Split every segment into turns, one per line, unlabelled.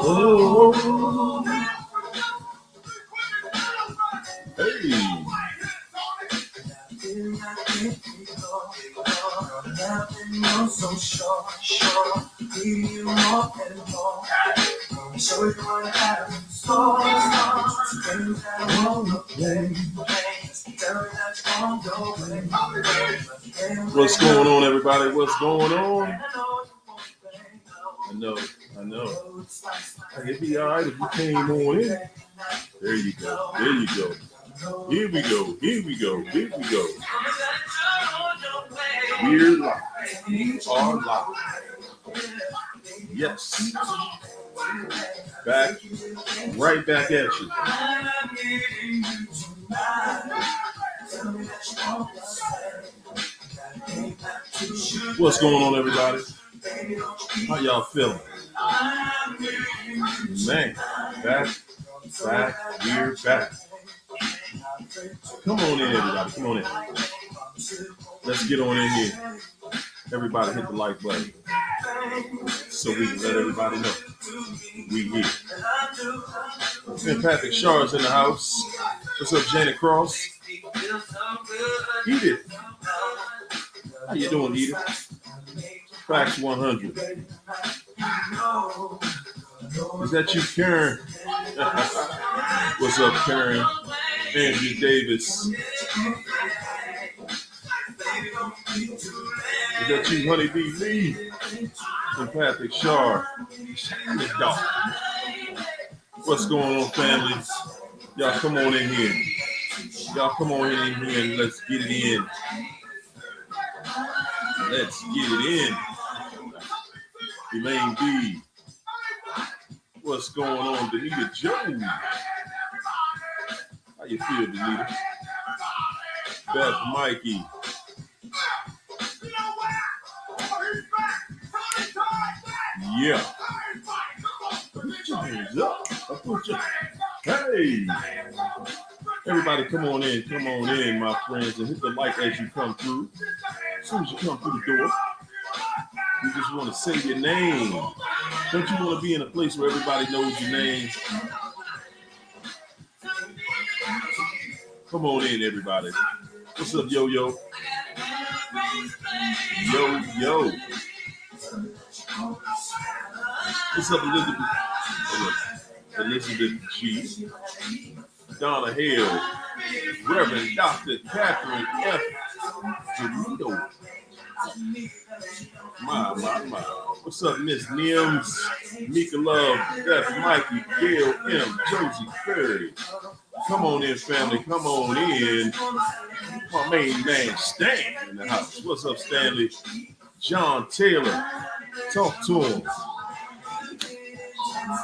Oh, hey. What's going on, everybody? What's going on? I know. It'd be all right if you came on in. There you go. Here we go. We're live. We are live. Yes. Right back at you. What's going on, everybody? How y'all feeling? Man, back, we're back. Come on in, everybody. Come on in. Let's get on in here. Everybody hit the like button so we can let everybody know we here. Empathic Shar's in the house. What's up, Janet Cross? Edith. How you doing, Edith? Facts 100. Is that you, Karen? What's up, Karen? Andrew Davis. Is that you, Honeybee Lee? Empathic Shar. What's going on, families? Y'all come on in here. And let's get it in. Elaine B. What's going on, Danita Jones? How you feel, Danita? Beth Mikey. Yeah. Put your hands up. Hey. Everybody come on in, my friends, and hit the like as you come through. As soon as you come through the door, you just want to say your name. Don't you want to be in a place where everybody knows your name? Come on in, everybody. What's up, Yo-Yo? Yo. What's up, Elizabeth G. Donna Hale. Reverend Dr. Catherine F. Janito. My. What's up, Miss Nims? Mika Love, Beth Mikey, Gail M. Josie Ferry. Come on in, family. Come on in. My main man, Stan, in the house. What's up, Stanley? John Taylor. Talk to him.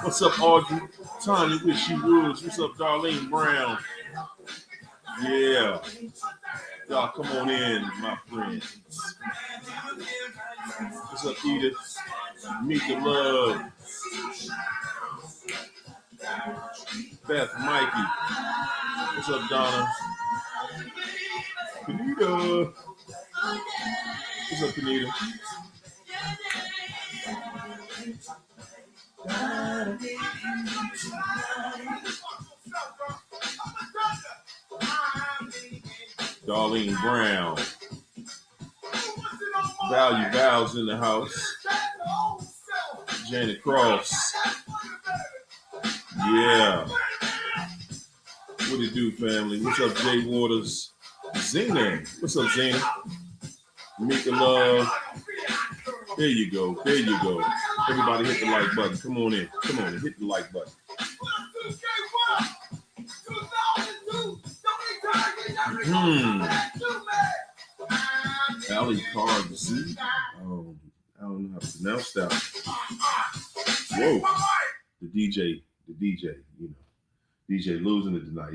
What's up, Audrey? Tanya Wish You Woods. What's up, Darlene Brown? Yeah. Y'all come on in, my friends. What's up, Edith? Mika Love. Beth Mikey. What's up, Donna? Kanita. What's up, Kanita? Darlene Brown. Val's in the house. Janet Cross. Yeah. What it do, family? What's up, Jay Waters? Zena. What's up, Zena? Mika Love. There you go. Everybody hit the like button. Come on in. Hit the like button. Ali Card Z. Oh, I don't know how to pronounce that. Whoa. The DJ, you know. DJ losing it tonight.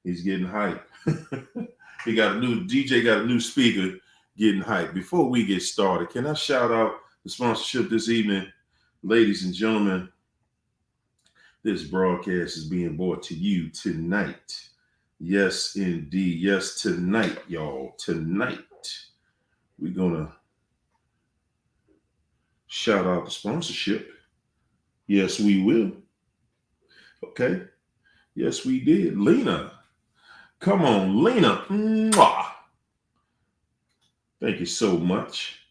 He's getting hype. DJ got a new speaker getting hype. Before we get started, can I shout out the sponsorship this evening? Ladies and gentlemen, this broadcast is being brought to you tonight. Yes, indeed. Yes, tonight, y'all. Tonight, we're going to shout out the sponsorship. Yes, we will. Okay. Yes, we did. Lena. Come on, Lena. Mwah. Thank you so much.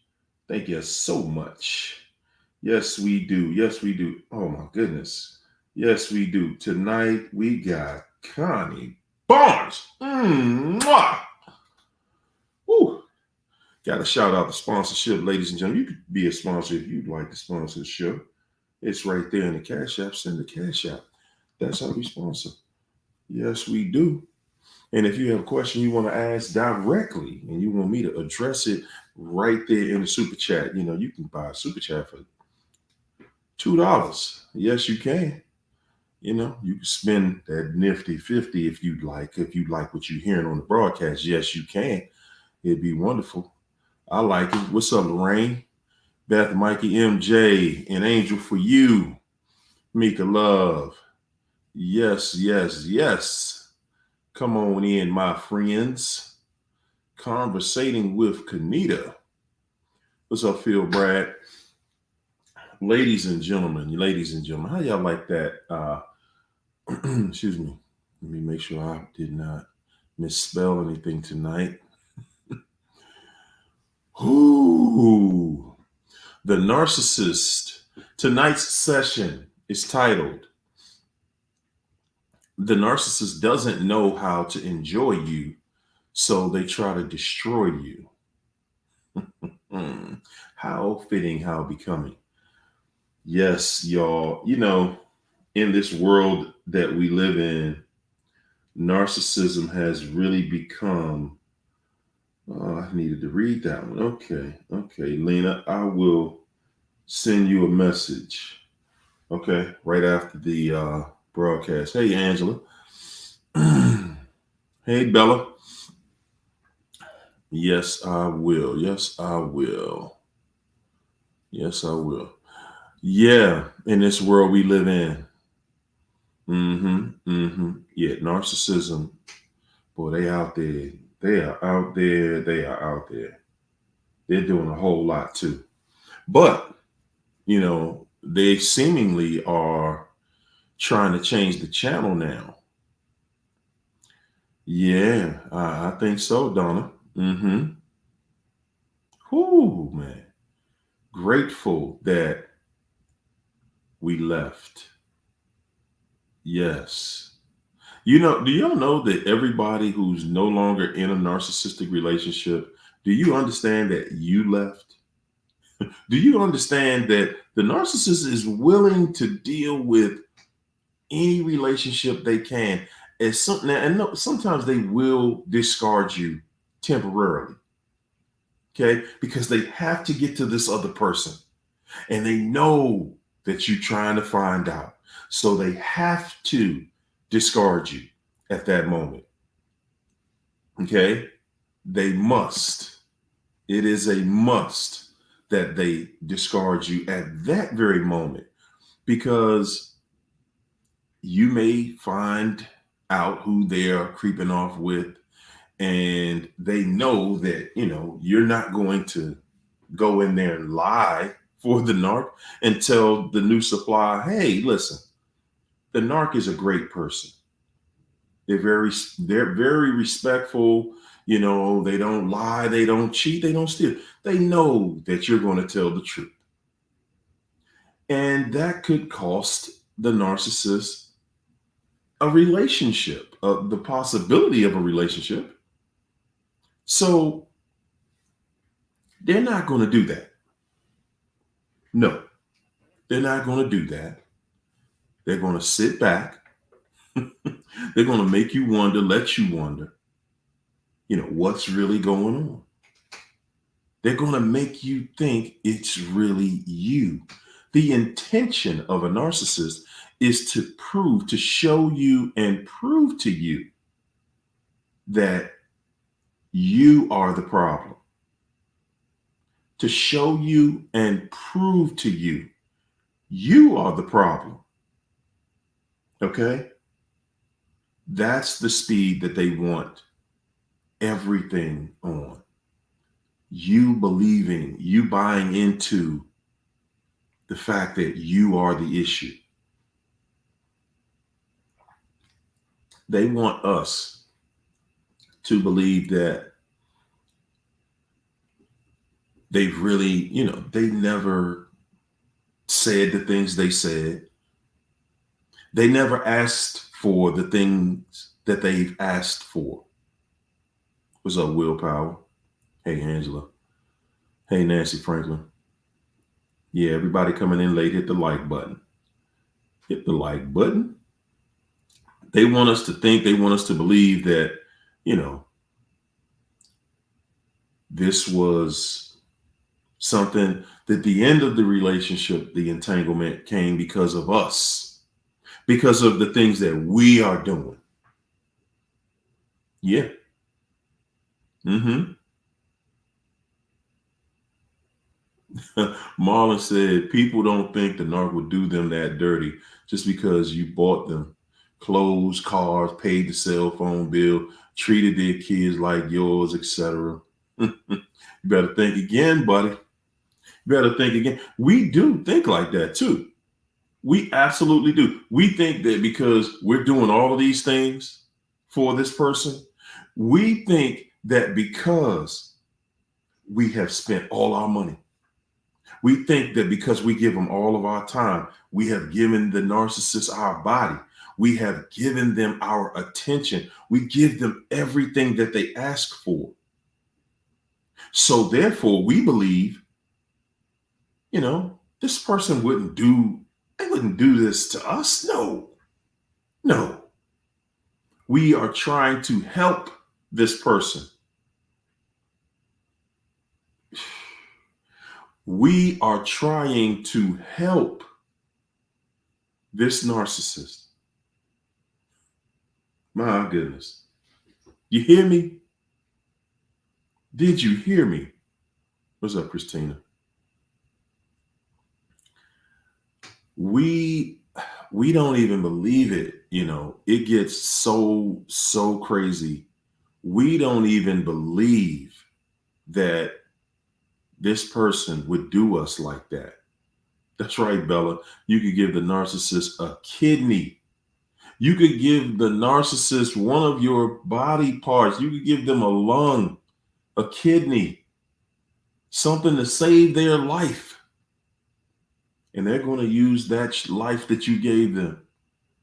Thank you so much. Yes, we do. Yes, we do. Oh, my goodness. Yes, we do. Tonight, we got Connie Barnes. Mwah. Woo. Got to shout out the sponsorship, ladies and gentlemen. You could be a sponsor if you'd like to sponsor the show. It's right there in the Cash App. Send the Cash App. That's how we sponsor. Yes, we do. And if you have a question you want to ask directly and you want me to address it right there in the super chat, you can buy a super chat for $2. Yes, you can. You can spend that nifty 50 if you'd like. If you like what you're hearing on the broadcast, yes, you can. It'd be wonderful. I like it. What's up, Lorraine? Beth, Mikey, MJ, and Angel for you. Mika Love. Yes, yes, yes. Come on in, my friends. Conversating with Kanita. What's up, Phil Brad? Ladies and gentlemen, how y'all like that? Excuse me. Let me make sure I did not misspell anything tonight. Ooh, the Narcissist. Tonight's session is titled, "The Narcissist doesn't know how to enjoy you, so they try to destroy you." How fitting, how becoming. Yes, y'all. In this world that we live in, narcissism has really become. Oh, I needed to read that one. Okay, Lena, I will send you a message. Okay, right after the broadcast. Hey, Angela. Hey, Bella. Yes, I will. Yes, I will. Yes, I will. Yeah, in this world we live in. Yeah, narcissism. Boy, they out there. They are out there. They are out there. They're doing a whole lot too. But, they seemingly are trying to change the channel now. Yeah, I think so, Donna. Whoo, man. Grateful that we left. Yes. Do y'all know that everybody who's no longer in a narcissistic relationship, do you understand that you left? Do you understand that the narcissist is willing to deal with any relationship they can as something, and no, sometimes they will discard you temporarily, okay? Because they have to get to this other person and they know that you're trying to find out. So they have to discard you at that moment. Okay? They must. It is a must that they discard you at that very moment, because you may find out who they're creeping off with, and they know that, you're not going to go in there and lie for the narc and tell the new supply, hey, listen, the narc is a great person. They're very respectful. They don't lie, they don't cheat, they don't steal. They know that you're going to tell the truth. And that could cost the narcissist a relationship, the possibility of a relationship. So they're not going to do that. No, they're not going to do that. They're going to sit back. They're going to make you wonder, let you wonder, what's really going on. They're going to make you think it's really you. The intention of a narcissist is to show you and prove to you that you are the problem. To show you and prove to you, you are the problem. Okay? That's the speed that they want everything on. You believing, you buying into the fact that you are the issue. They want us to believe that they've really, they never said the things they said. They never asked for the things that they've asked for. What's up, Willpower? Hey, Angela. Hey, Nancy Franklin. Yeah, everybody coming in late, hit the like button. Hit the like button. They want us to think, they want us to believe that, this was something that the end of the relationship, the entanglement came because of us, because of the things that we are doing. Yeah. Marlon said, people don't think the narc would do them that dirty just because you bought them clothes, cars, paid the cell phone bill, treated their kids like yours, etc. You better think again, buddy. You better think again. We do think like that too. We absolutely do. We think that because we're doing all of these things for this person, we think that because we have spent all our money, we think that because we give them all of our time, we have given the narcissist our body, we have given them our attention, we give them everything that they ask for. So therefore, we believe, this person wouldn't do this to us. No. We are trying to help this person. We are trying to help this narcissist. My goodness. You hear me? Did you hear me? What's up, Christina? We don't even believe it. It gets so crazy. We don't even believe that this person would do us like that. That's right, Bella. You could give the narcissist a kidney. You could give the narcissist one of your body parts. You could give them a lung, a kidney, something to save their life. And they're going to use that life that you gave them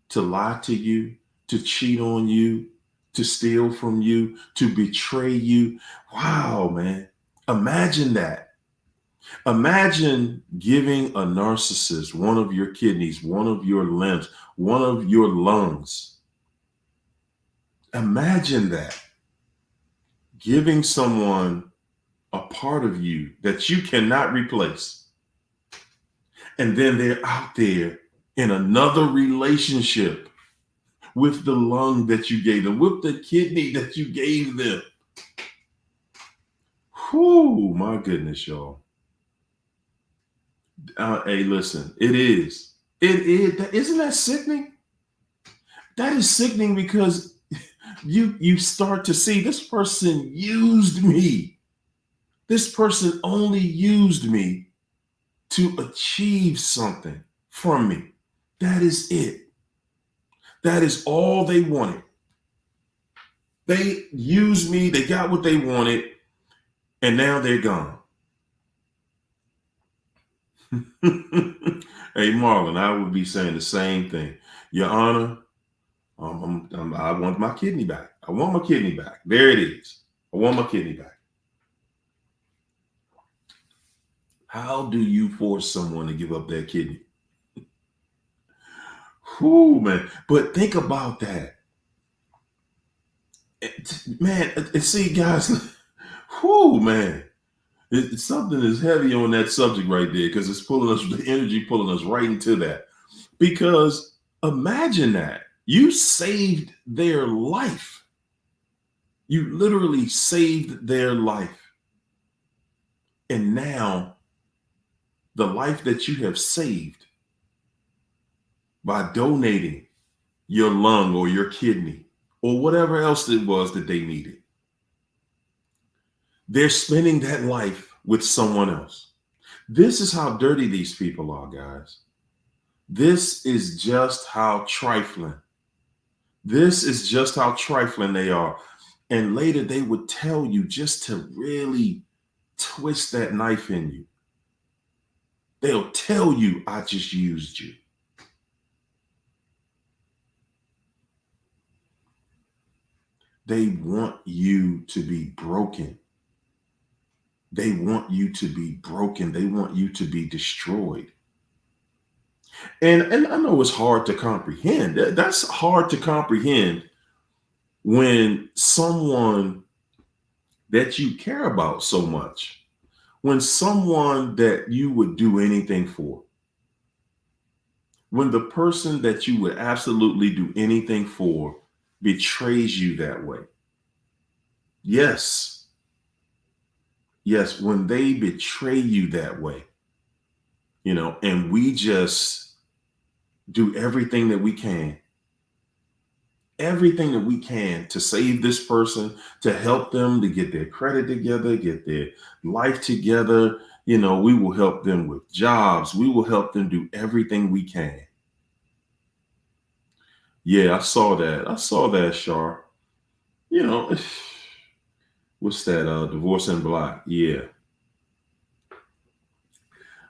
to lie to you, to cheat on you, to steal from you, to betray you. Wow, man. Imagine that. Imagine giving a narcissist one of your kidneys, one of your limbs, one of your lungs. Imagine that. Giving someone a part of you that you cannot replace. And then they're out there in another relationship with the lung that you gave them, with the kidney that you gave them. Whew, my goodness, y'all. Hey, listen, it is. Isn't that sickening? That is sickening because you start to see this person used me. This person only used me to achieve something from me. That is it. That is all they wanted. They used me, they got what they wanted, and now they're gone. Hey, Marlon, I would be saying the same thing. Your Honor, I want my kidney back. I want my kidney back. There it is. I want my kidney back. How do you force someone to give up their kidney? Whew, man. But think about that. Man, see, guys, whew, man. Something is heavy on that subject right there because it's pulling us, the energy pulling us right into that. Because imagine that. You saved their life. You literally saved their life. And now, the life that you have saved by donating your lung or your kidney or whatever else it was that they needed, they're spending that life with someone else. This is how dirty these people are, guys. This is just how trifling. This is just how trifling they are. And later they would tell you just to really twist that knife in you. They'll tell you, I just used you. They want you to be broken. They want you to be broken. They want you to be destroyed. And I know it's hard to comprehend. That's hard to comprehend when someone that you care about so much, when someone that you would do anything for, when the person that you would absolutely do anything for betrays you that way. Yes. Yes, when they betray you that way, and we just do everything that we can to save this person, to help them to get their credit together, get their life together. We will help them with jobs. We will help them do everything we can. Yeah, I saw that, Shar. What's that? Divorce in Black. Yeah.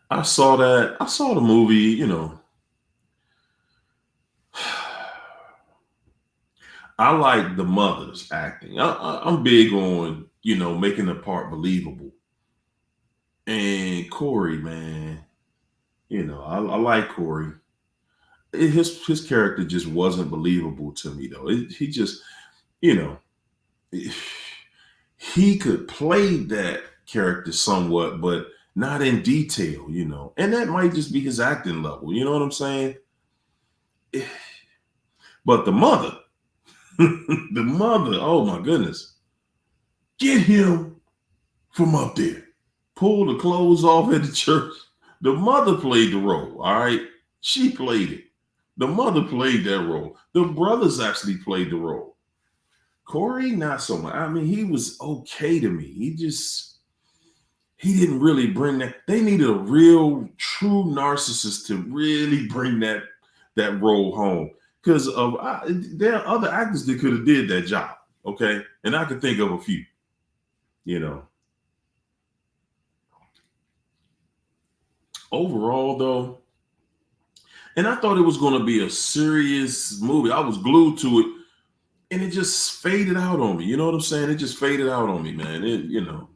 I saw that. I saw the movie, I like the mother's acting. I'm big on, making the part believable. And Corey, man, I like Corey. His character just wasn't believable to me, though. He just, you know, he could play that character somewhat, but not in detail. And that might just be his acting level. You know what I'm saying? But the mother, the mother, oh my goodness. Get him from up there. Pull the clothes off at the church. The mother played the role, all right? She played it. The mother played that role. The brothers actually played the role. Corey, not so much. I mean, he was okay to me. He didn't really bring that. They needed a real, true narcissist to really bring that role home. Because there are other actors that could have did that job, okay? And I could think of a few, Overall, though, and I thought it was going to be a serious movie. I was glued to it, and it just faded out on me. You know what I'm saying? It just faded out on me, man.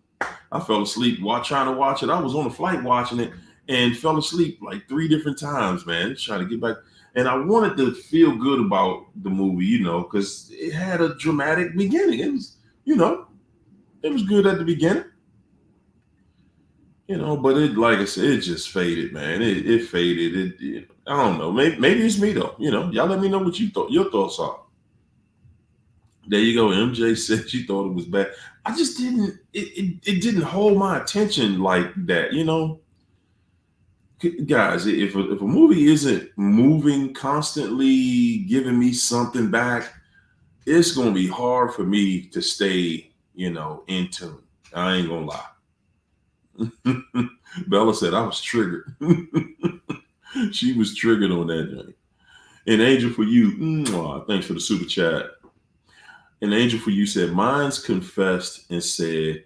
I fell asleep trying to watch it. I was on a flight watching it and fell asleep like 3 different times, man. Trying to get back. And I wanted to feel good about the movie, because it had a dramatic beginning. It was, it was good at the beginning. But like I said, it just faded, man. It faded. I don't know. Maybe it's me though. Y'all let me know what your thoughts are. There you go. MJ said she thought it was bad. I just didn't. It didn't hold my attention like that. Guys, if a movie isn't moving constantly, giving me something back, it's gonna be hard for me to stay, in tune. I ain't gonna lie. Bella said I was triggered. She was triggered on that joint. And Angel for you, thanks for the super chat. And Angel for you said, mine's confessed and said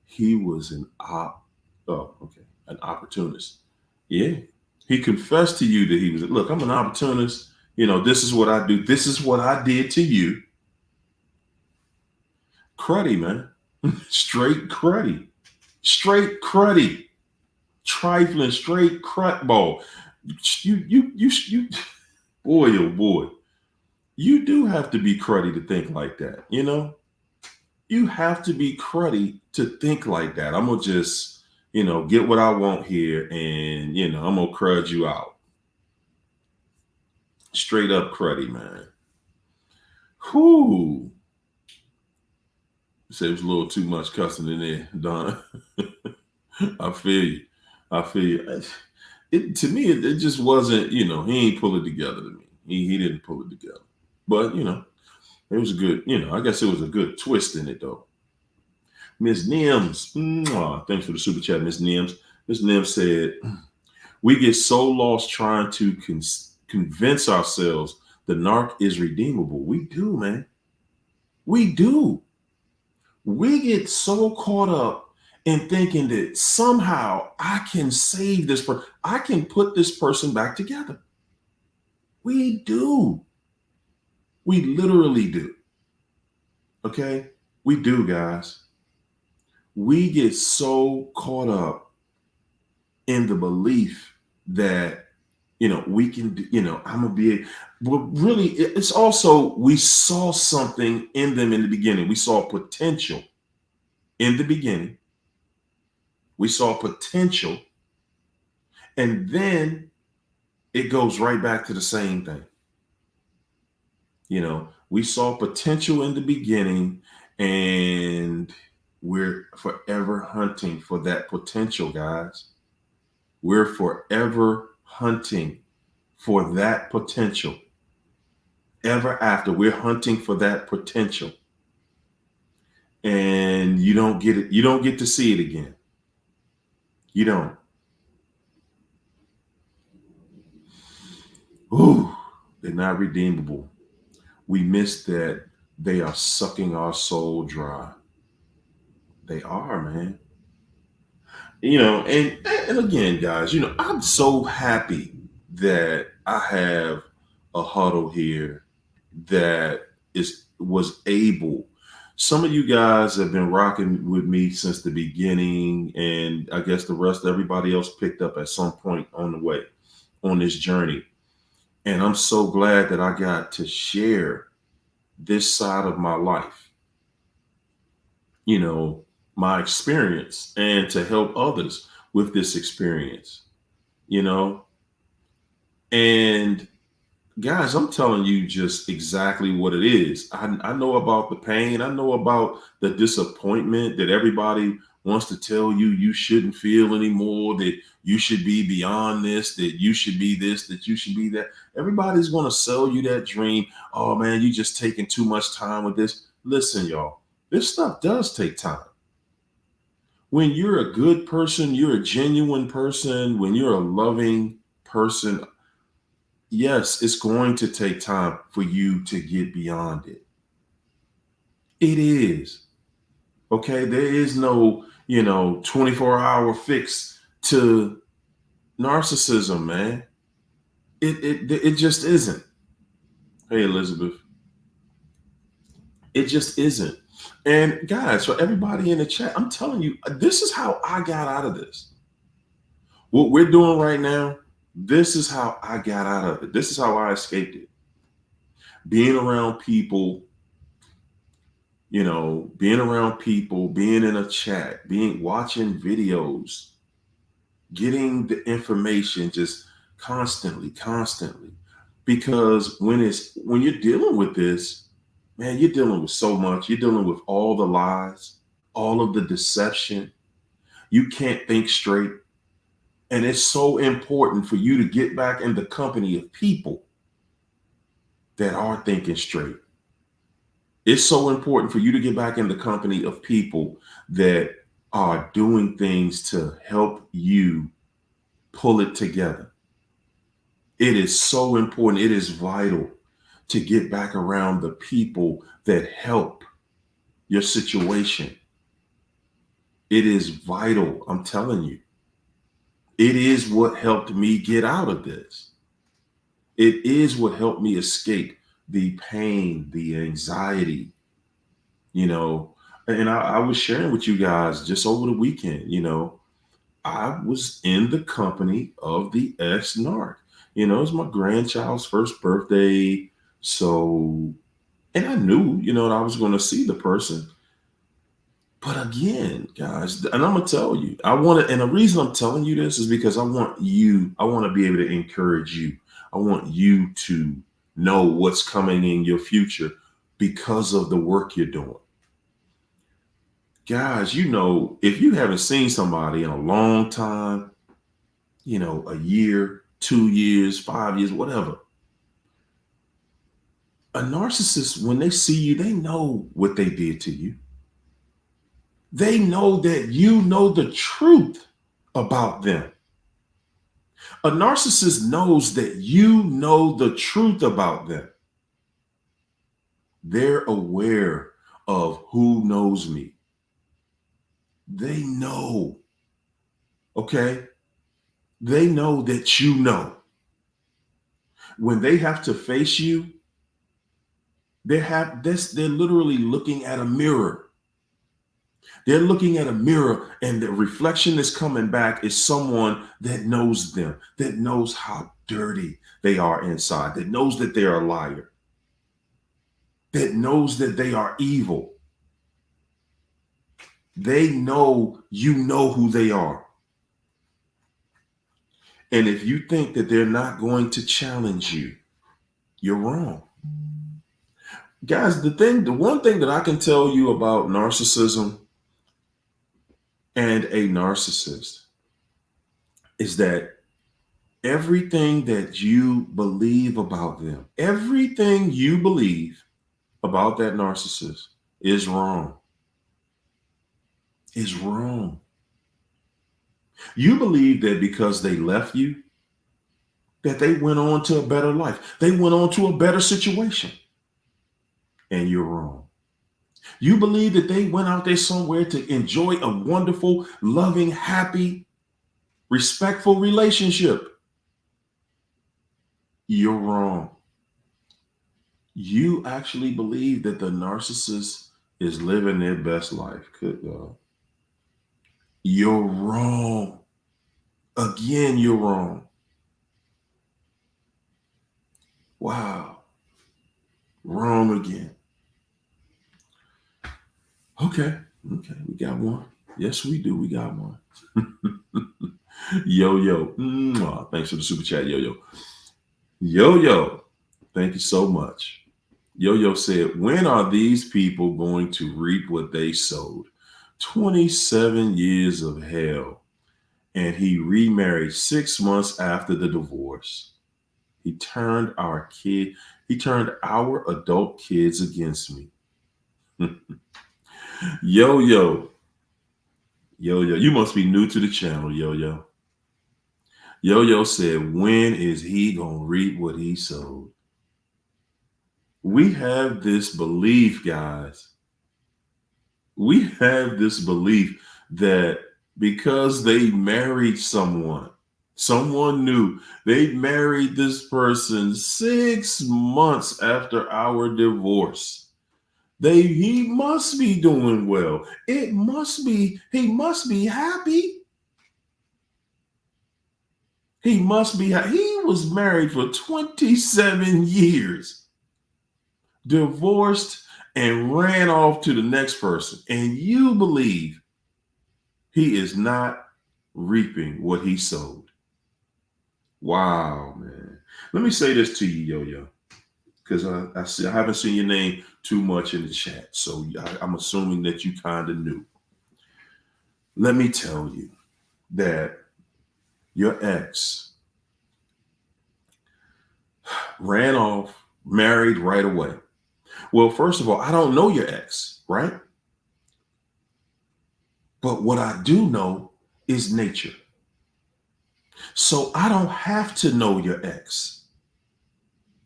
he was an opportunist. Yeah. He confessed to you that he was, look, I'm an opportunist. This is what I do. This is what I did to you. Cruddy, man. Straight cruddy. Straight cruddy. Trifling, straight crud ball. You, boy, oh boy. You do have to be cruddy to think like that, You have to be cruddy to think like that. I'm going to just, get what I want here and, I'm going to crud you out. Straight up cruddy, man. Whoo. Say it was a little too much cussing in there, Donna. I feel you. To me, it just wasn't, he ain't pull it together to me. He didn't pull it together. But, it was a good, I guess it was a good twist in it, though. Miss Nims, thanks for the super chat, Miss Nims. Ms. Nim said, we get so lost trying to convince ourselves the narc is redeemable. We do, man. We do. We get so caught up in thinking that somehow I can save this person. I can put this person back together. We do. We literally do. Okay? We do, guys. We get so caught up in the belief that, we can, I'm going to be, but really, it's also, we saw something in them in the beginning. We saw potential in the beginning. We saw potential. And then it goes right back to the same thing. We saw potential in the beginning, and we're forever hunting for that potential, guys. We're forever hunting for that potential. Ever after, we're hunting for that potential. And you don't get it. You don't get to see it again. You don't. Ooh, they're not redeemable. We miss that they are sucking our soul dry. They are, man. And again, guys, I'm so happy that I have a huddle here that was able. Some of you guys have been rocking with me since the beginning, and I guess everybody else picked up at some point on the way on this journey. And I'm so glad that I got to share this side of my life, my experience, and to help others with this experience, and guys, I'm telling you just exactly what it is. I know about the pain. I know about the disappointment that everybody wants to tell you shouldn't feel anymore, that you should be beyond this, that you should be this, that you should be that. Everybody's going to sell you that dream. Oh, man, you just taking too much time with this. Listen, y'all, this stuff does take time. When you're a good person, you're a genuine person, when you're a loving person, yes, it's going to take time for you to get beyond it. It is. Okay. There is no, 24-hour fix to narcissism, man. It just isn't. Hey, Elizabeth. It just isn't. And guys, for everybody in the chat, I'm telling you, this is how I got out of this. What we're doing right now, this is how I got out of it. This is how I escaped it. Being around people, being in a chat, watching videos, getting the information just constantly. Because when you're dealing with this, man, you're dealing with so much. You're dealing with all the lies, all of the deception. You can't think straight. And it's so important for you to get back in the company of people that are thinking straight. It's so important for you to get back in the company of people that are doing things to help you pull it together. It is so important. It is vital to get back around the people that help your situation. It is vital. I'm telling you. It is what helped me get out of this. It is what helped me escape the pain, the anxiety, and I was sharing with you guys just over the weekend, I was in the company of the ex-narc. It was my grandchild's first birthday. So, and I knew, that I was going to see the person. But again, guys, and I'm going to tell you, and the reason I'm telling you this is because I want to be able to encourage you. I want you to know what's coming in your future because of the work you're doing. Guys, if you haven't seen somebody in a long time, a year, 2 years, 5 years, whatever, a narcissist, when they see you, they know what they did to you. They know that you know the truth about them. A narcissist knows that you know the truth about them. They're aware of who knows me. They know, okay? They know that you know. When they have to face you, they're literally looking at a mirror. They're looking at a mirror, and the reflection that's coming back is someone that knows them, that knows how dirty they are inside, that knows that they're a liar, that knows that they are evil. They know you know who they are. And if you think that they're not going to challenge you, you're wrong. Guys, the one thing that I can tell you about narcissism and a narcissist is that everything that you believe about them, everything you believe about that narcissist is wrong. Is wrong. You believe that because they left you, that they went on to a better life. They went on to a better situation. And you're wrong. You believe that they went out there somewhere to enjoy a wonderful, loving, happy, respectful relationship. You're wrong. You actually believe that the narcissist is living their best life. Good God. You're wrong. Again, you're wrong. Wow. Wrong again. Okay, we got one. Yes, we do. We got one. Yo. Thanks for the super chat, Yo. Yo. Thank you so much. Yo said, when are these people going to reap what they sowed? 27 years of hell. And he remarried 6 months after the divorce. He turned our adult kids against me. Yo. You must be new to the channel, Yo. Yo said, when is he going to reap what he sowed? We have this belief, guys. We have this belief that because they married someone new, they married this person 6 months after our divorce. He must be doing well. He must be happy. He was married for 27 years, divorced, and ran off to the next person. And you believe he is not reaping what he sowed. Wow, man. Let me say this to you, Yo, because I haven't seen your name too much in the chat. So I'm assuming that you kind of knew. Let me tell you that your ex ran off, married right away. Well, first of all, I don't know your ex, right? But what I do know is nature. So I don't have to know your ex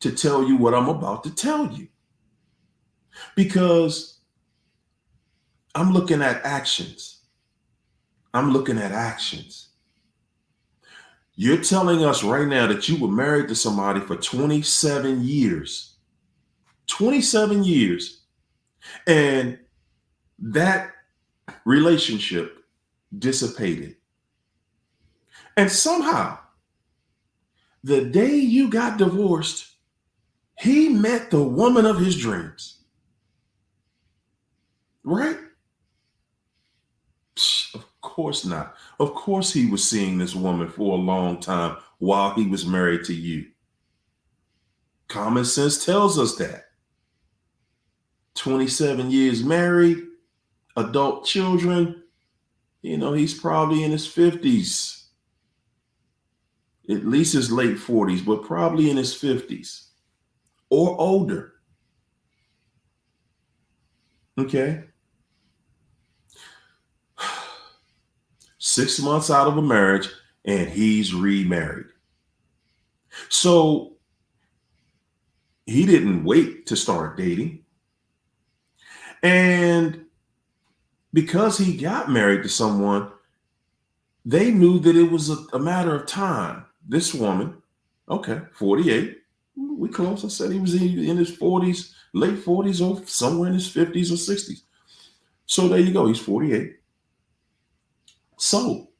to tell you what I'm about to tell you. Because I'm looking at actions. You're telling us right now that you were married to somebody for 27 years. 27 years. And that relationship dissipated. And somehow, the day you got divorced, he met the woman of his dreams. Right? Of course not. Of course he was seeing this woman for a long time while he was married to you. Common sense tells us that. 27 years married, adult children, he's probably in his 50s. At least his late 40s, but probably in his 50s or older. Okay? 6 months out of a marriage, and he's remarried. So he didn't wait to start dating. And because he got married to someone, they knew that it was a matter of time. This woman, okay, 48, we close. I said he was in his 40s, late 40s, or somewhere in his 50s or 60s. So there you go. He's 48. So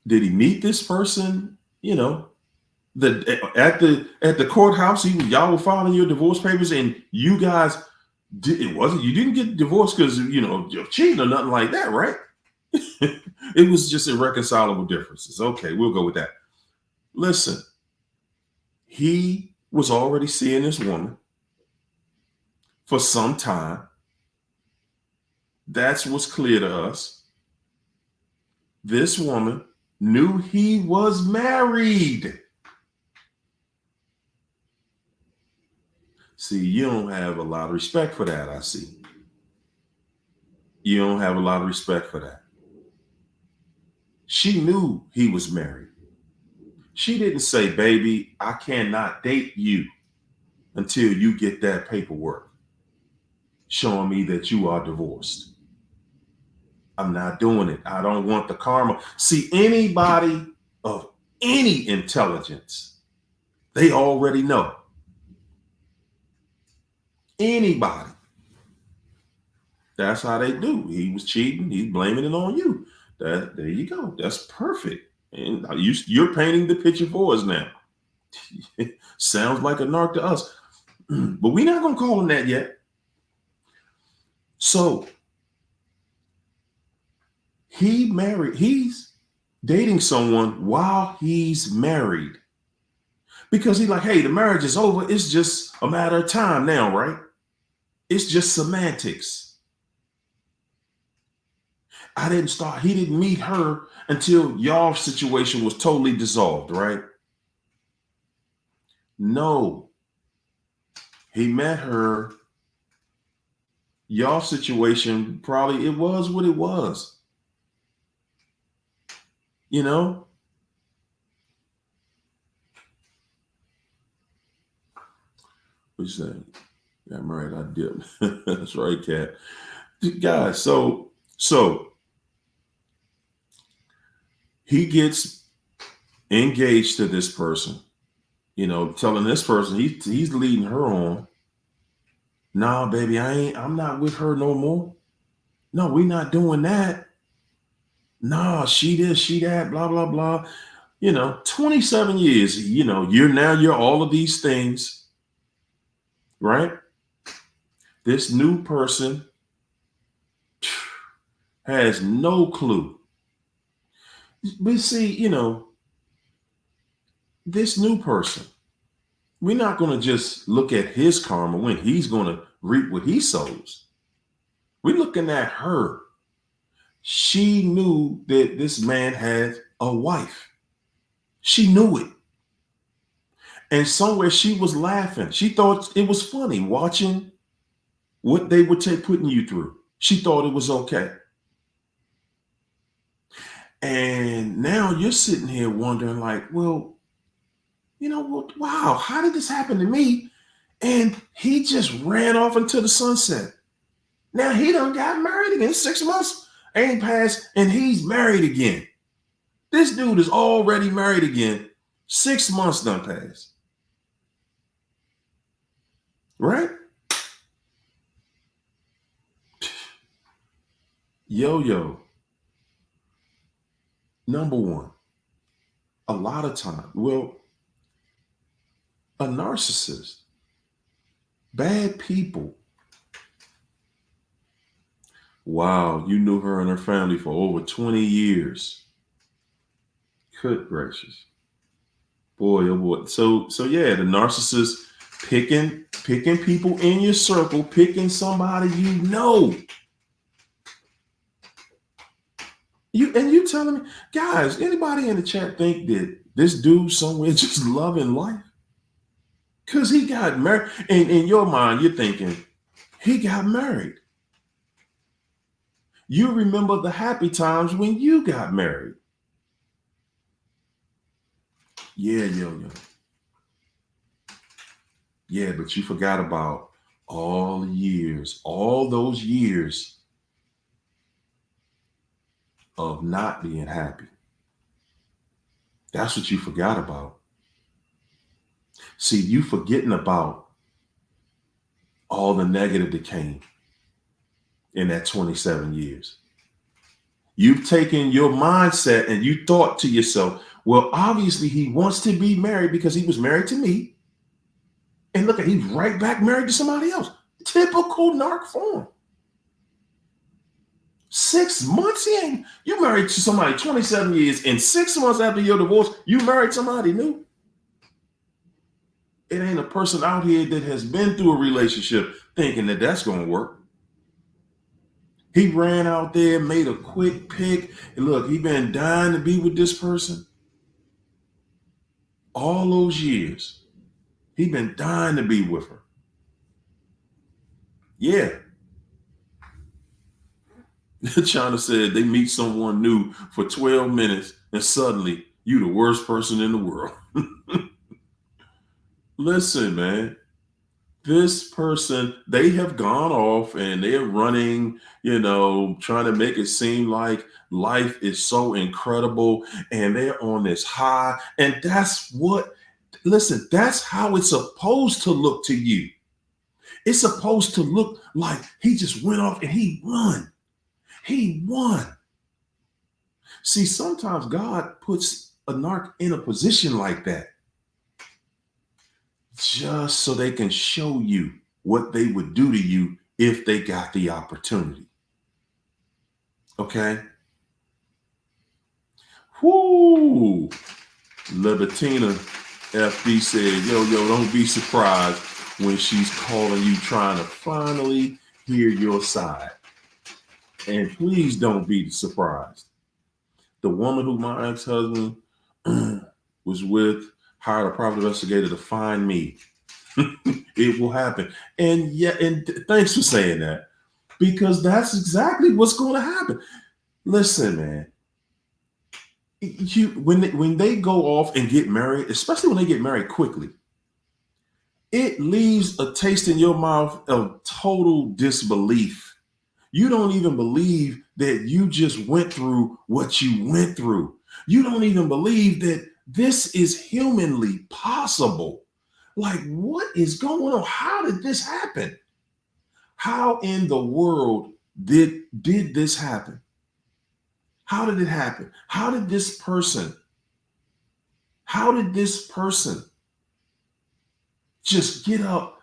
did he meet this person? You know, at the courthouse, y'all were filing your divorce papers, and you guys you didn't get divorced because you're cheating or nothing like that, right? It was just irreconcilable differences. Okay, we'll go with that. Listen, he was already seeing this woman for some time. That's what's clear to us. This woman knew he was married. See, you don't have a lot of respect for that, I see. You don't have a lot of respect for that. She knew he was married. She didn't say, baby, I cannot date you until you get that paperwork showing me that you are divorced. I'm not doing it. I don't want the karma. See, anybody of any intelligence, they already know. Anybody. That's how they do. He was cheating. He's blaming it on you. There you go. That's perfect. And you're painting the picture for us now. Sounds like a narc to us. But we're not going to call him that yet. So he's dating someone while he's married. Because he's like, hey, the marriage is over. It's just a matter of time now, right? It's just semantics. He didn't meet her until y'all's situation was totally dissolved, right? No. He met her. Y'all's situation, probably it was what it was. You know? What you saying? Yeah, I'm right. I dipped. That's right, Kat. Guys, so he gets engaged to this person, telling this person he's leading her on. Nah, baby, I'm not with her no more. No, we're not doing that. Nah, she this, she that, blah, blah, blah. 27 years, you're all of these things, right? This new person has no clue. But see, this new person, we're not going to just look at his karma when he's going to reap what he sows. We're looking at her. She knew that this man had a wife. She knew it. And somewhere she was laughing. She thought it was funny watching what they would putting you through. She thought it was okay. And now you're sitting here wondering like, well, wow, how did this happen to me? And he just ran off into the sunset. Now he done got married again. 6 months ain't passed and he's married again. This dude is already married again. 6 months done passed. Right? Yo. Number one, a lot of time, a narcissist, bad people. Wow, you knew her and her family for over 20 years. Good gracious. Boy, oh boy. So yeah, the narcissist picking people in your circle, picking somebody You telling me, guys, anybody in the chat think that this dude somewhere just loving life? Because he got married. And in your mind, you're thinking, he got married. You remember the happy times when you got married. Yeah, yo. Yeah, but you forgot about all those years of not being happy. That's what you forgot about. See, you forgetting about all the negative that came in that 27 years. You've taken your mindset and you thought to yourself, well, obviously he wants to be married because he was married to me. And look, he's right back married to somebody else. Typical narc form. 6 months? You married to somebody 27 years, and 6 months after your divorce, you married somebody new. It ain't a person out here that has been through a relationship thinking that that's going to work. He ran out there, made a quick pick, and look, he been dying to be with this person all those years. He been dying to be with her. Yeah. China said they meet someone new for 12 minutes and suddenly you the worst person in the world. Listen, man, this person, they have gone off and they're running, trying to make it seem like life is so incredible and they're on this high. And that's how it's supposed to look to you. It's supposed to look like he just went off and he won. He won. See, sometimes God puts a narc in a position like that just so they can show you what they would do to you if they got the opportunity. Okay? Whoo! Libertina FD said, yo, don't be surprised when she's calling you trying to finally hear your side. And please don't be surprised. The woman who my ex-husband was with hired a private investigator to find me. It will happen. And thanks for saying that, because that's exactly what's going to happen. Listen, man, when they go off and get married, especially when they get married quickly, it leaves a taste in your mouth of total disbelief. You don't even believe that you just went through what you went through. You don't even believe that this is humanly possible. Like, what is going on? How did this happen? How in the world did this happen? How did it happen? How did this person just get up?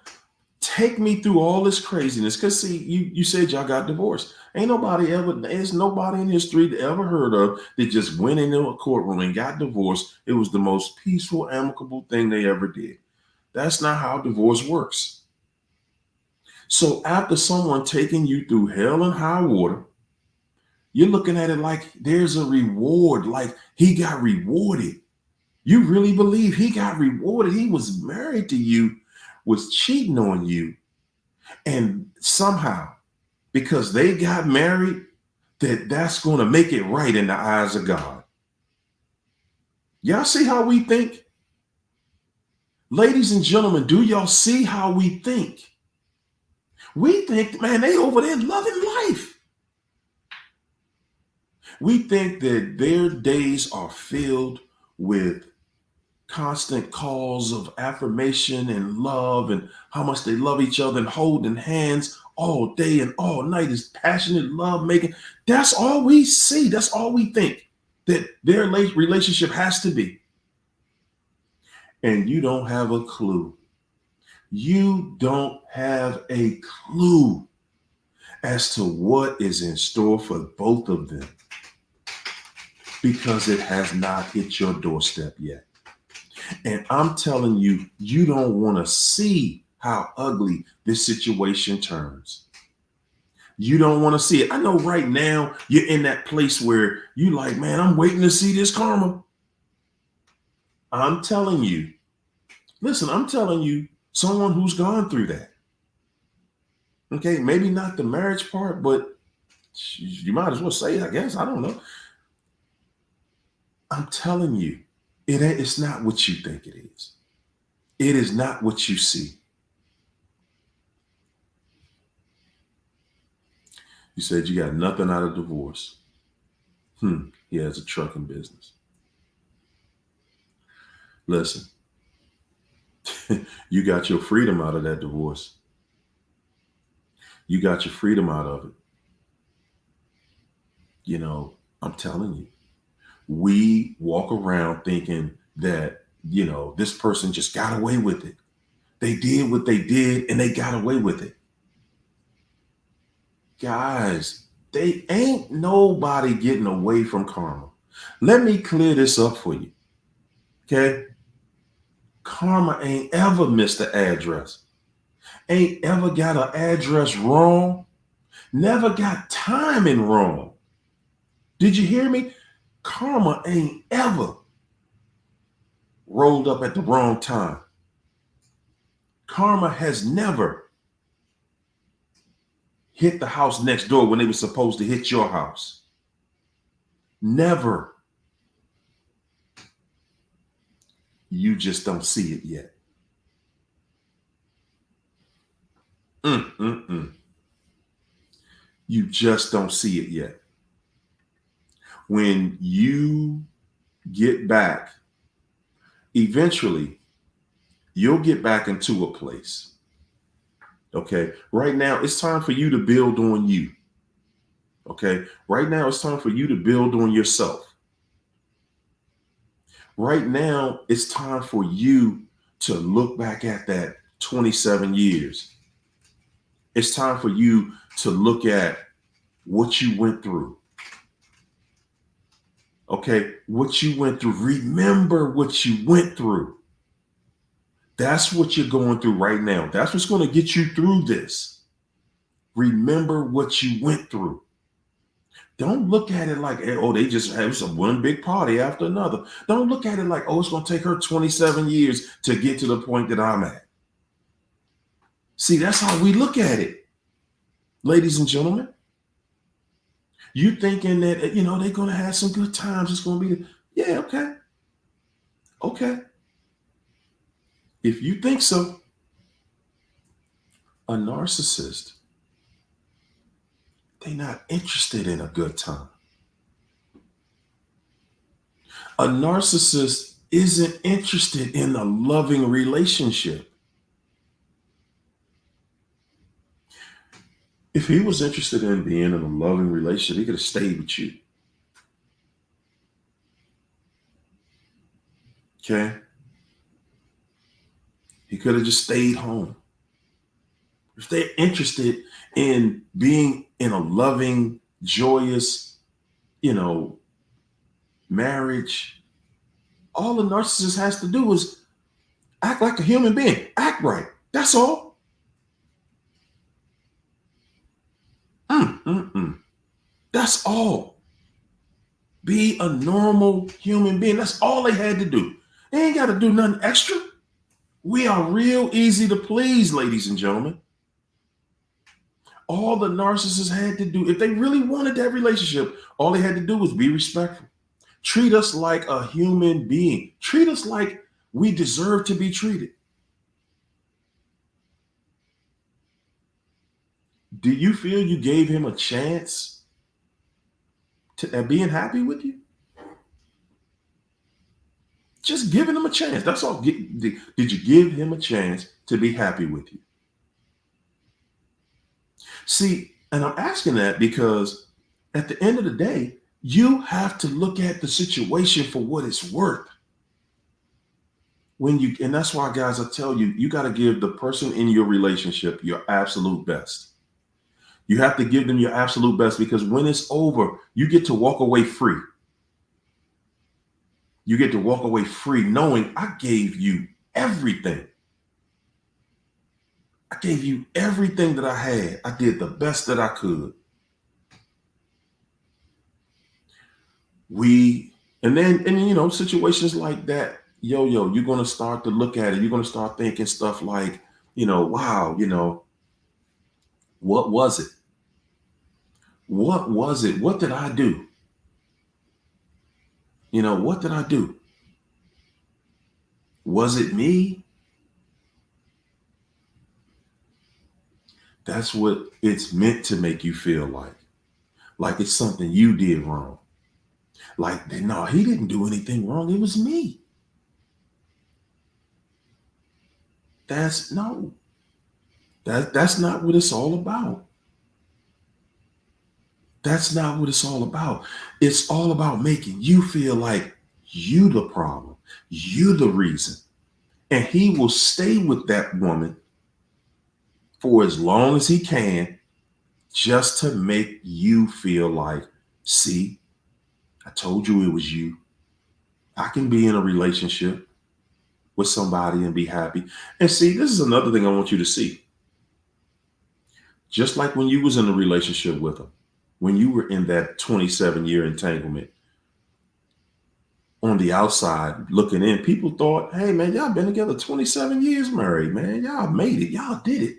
Take me through all this craziness. Because see, you said y'all got divorced. There's nobody in history that ever heard of that just went into a courtroom and got divorced. It was the most peaceful, amicable thing they ever did. That's not how divorce works. So after someone taking you through hell and high water, you're looking at it like there's a reward, like he got rewarded. You really believe he got rewarded? He was married to you, was cheating on you, and somehow, because they got married, that's going to make it right in the eyes of God. Y'all see how we think? Ladies and gentlemen, do y'all see how we think? We think, man, they over there loving life. We think that their days are filled with constant calls of affirmation and love and how much they love each other and holding hands all day and all night is passionate love making. That's all we see. That's all we think that their relationship has to be. And you don't have a clue. You don't have a clue as to what is in store for both of them, because it has not hit your doorstep yet. And I'm telling you, you don't want to see how ugly this situation turns. You don't want to see it. I know right now you're in that place where you like, man, I'm waiting to see this karma. I'm telling you, someone who's gone through that. Okay, maybe not the marriage part, but You might as well say it, I guess. I don't know. I'm telling you, it's not what you think it is. It is not what you see. You said you got nothing out of divorce. He has a trucking business. Listen, you got your freedom out of that divorce. You got your freedom out of it. You know, I'm telling you, we walk around thinking that, this person just got away with it. They did what they did and they got away with it. Guys, they ain't nobody getting away from karma. Let me clear this up for you. Okay? Karma ain't ever missed the address. Ain't ever got an address wrong. Never got timing wrong. Did you hear me? Karma ain't ever rolled up at the wrong time. Karma has never hit the house next door when they were supposed to hit your house. Never. You just don't see it yet. You just don't see it yet. When you get back, eventually, you'll get back into a place. Okay. Right now, it's time for you to build on you. Okay. Right now, it's time for you to build on yourself. Right now, it's time for you to look back at that 27 years. It's time for you to look at what you went through. Okay. What you went through. Remember what you went through. That's what you're going through right now. That's what's going to get you through this. Remember what you went through. Don't look at it like, oh, they just have some one big party after another. Don't look at it like, oh, it's going to take her 27 years to get to the point that I'm at. See, that's how we look at it, ladies and gentlemen. You thinking that, they're going to have some good times. It's going to be, yeah, okay. Okay. If you think so, a narcissist, they're not interested in a good time. A narcissist isn't interested in a loving relationship. If he was interested in being in a loving relationship, he could have stayed with you. Okay? He could have just stayed home. If they're interested in being in a loving, joyous, marriage, all the narcissist has to do is act like a human being. Act right. That's all. That's all. Be a normal human being. That's all they had to do. They ain't got to do nothing extra. We are real easy to please, ladies and gentlemen. All the narcissists had to do, if they really wanted that relationship, all they had to do was be respectful. Treat us like a human being. Treat us like we deserve to be treated. Do you feel you gave him a chance at being happy with you? Just giving him a chance. That's all. Did you give him a chance to be happy with you? See, and I'm asking that because at the end of the day, you have to look at the situation for what it's worth. And that's why, guys, I tell you, you got to give the person in your relationship your absolute best. You have to give them your absolute best, because when it's over, you get to walk away free. You get to walk away free knowing I gave you everything. I gave you everything that I had. I did the best that I could. And situations like that, you're going to start to look at it. You're going to start thinking stuff like, wow, what was it? What was it? What did I do? What did I do? Was it me? That's what it's meant to make you feel like. Like it's something you did wrong. Like, no, he didn't do anything wrong. It was me. That's no. That's not what it's all about. That's not what it's all about. It's all about making you feel like you the problem, you the reason. And he will stay with that woman for as long as he can just to make you feel like, see, I told you it was you. I can be in a relationship with somebody and be happy. And see, this is another thing I want you to see. Just like when you was in a relationship with him, when you were in that 27-year entanglement, on the outside looking in, people thought, hey man, y'all been together 27 years married, man. Y'all made it. Y'all did it.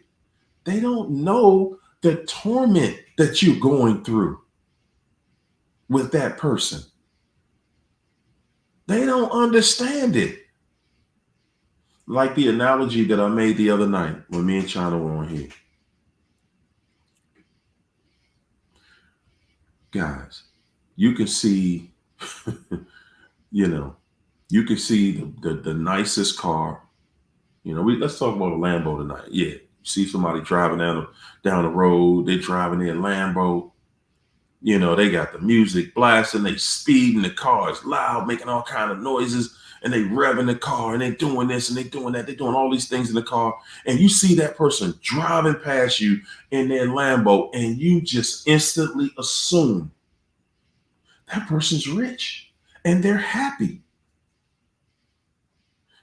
They don't know the torment that you're going through with that person. They don't understand it. Like the analogy that I made the other night when me and China were on here. Guys, you can see, you can see the nicest car. Let's talk about a Lambo tonight. Yeah, you see somebody driving down the road. They're driving their Lambo. They got the music blasting. They speeding. The car is loud, making all kind of noises, and they revving the car, and they doing this and they doing that. They're doing all these things in the car, and you see that person driving past you in their Lambo, and you just instantly assume that person's rich and they're happy.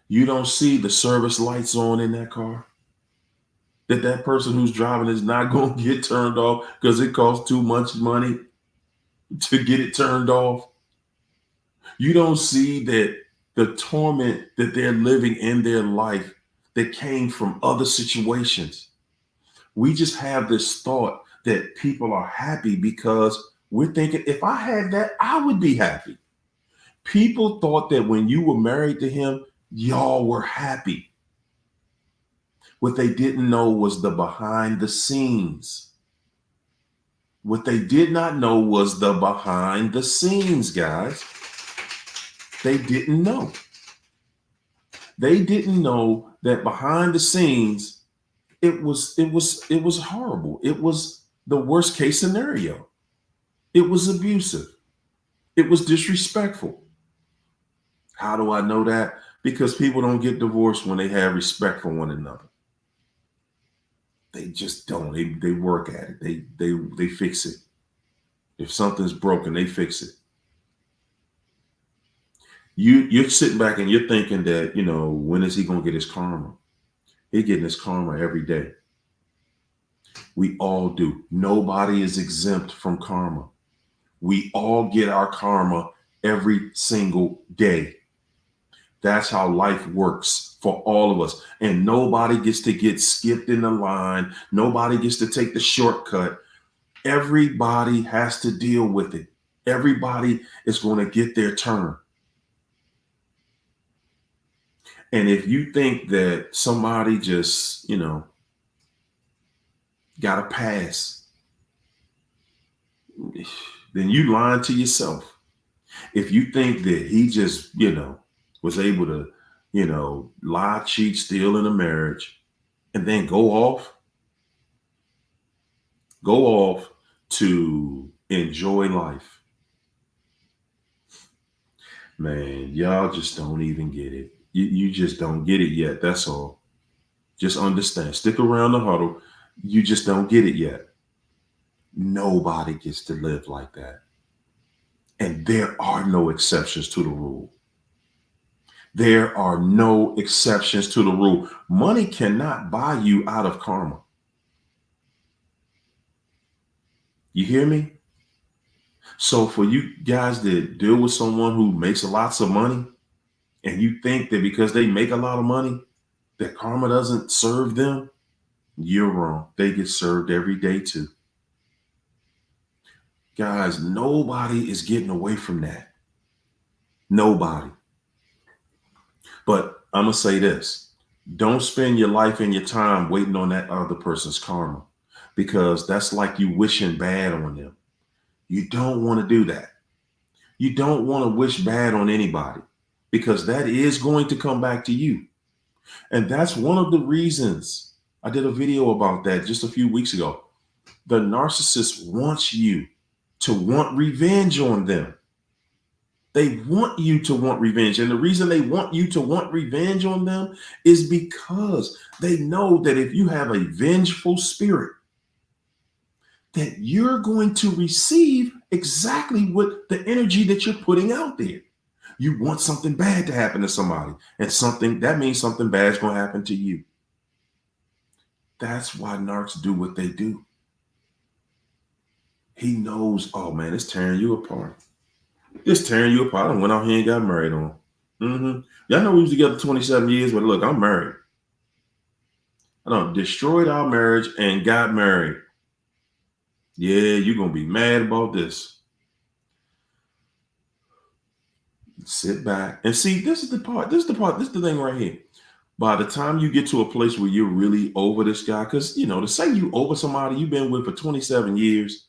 You don't see the service lights on in that car. That person who's driving is not going to get turned off because it costs too much money to get it turned off. You don't see that the torment that they're living in their life that came from other situations. We just have this thought that people are happy because we're thinking, if I had that, I would be happy. People thought that when you were married to him, y'all were happy. What they didn't know was the behind the scenes. What they did not know was the behind the scenes, guys. They didn't know. They didn't know that behind the scenes, it was horrible. It was the worst case scenario. It was abusive. It was disrespectful. How do I know that? Because people don't get divorced when they have respect for one another. They just don't. They work at it. They fix it. If something's broken, they fix it. You're sitting back and you're thinking that, when is he going to get his karma? He's getting his karma every day. We all do. Nobody is exempt from karma. We all get our karma every single day. That's how life works for all of us. And nobody gets to get skipped in the line. Nobody gets to take the shortcut. Everybody has to deal with it. Everybody is going to get their turn. And if you think that somebody just, got a pass, then you lying to yourself. If you think that he just, was able to, lie, cheat, steal in a marriage and then go off to enjoy life. Man, y'all just don't even get it. You just don't get it yet. That's all. Just understand. Stick around the huddle. You just don't get it yet. Nobody gets to live like that. And there are no exceptions to the rule. There are no exceptions to the rule. Money cannot buy you out of karma. You hear me? So for you guys that deal with someone who makes lots of money and you think that because they make a lot of money, that karma doesn't serve them, you're wrong. They get served every day too. Guys, nobody is getting away from that. Nobody. But I'm going to say this. Don't spend your life and your time waiting on that other person's karma, because that's like you wishing bad on them. You don't want to do that. You don't want to wish bad on anybody, because that is going to come back to you. And that's one of the reasons I did a video about that just a few weeks ago. The narcissist wants you to want revenge on them. They want you to want revenge. And the reason they want you to want revenge on them is because they know that if you have a vengeful spirit, that you're going to receive exactly what the energy that you're putting out there. You want something bad to happen to somebody, and that means something bad is going to happen to you. That's why narcs do what they do. He knows, oh man, it's tearing you apart. It's tearing you apart. I went out here and got married on. Y'all know we was together 27 years, but look, I'm married. I done destroyed our marriage and got married. Yeah, you're going to be mad about this. Sit back and see, this is the thing right here. By the time you get to a place where you're really over this guy, because, to say you over somebody you've been with for 27 years,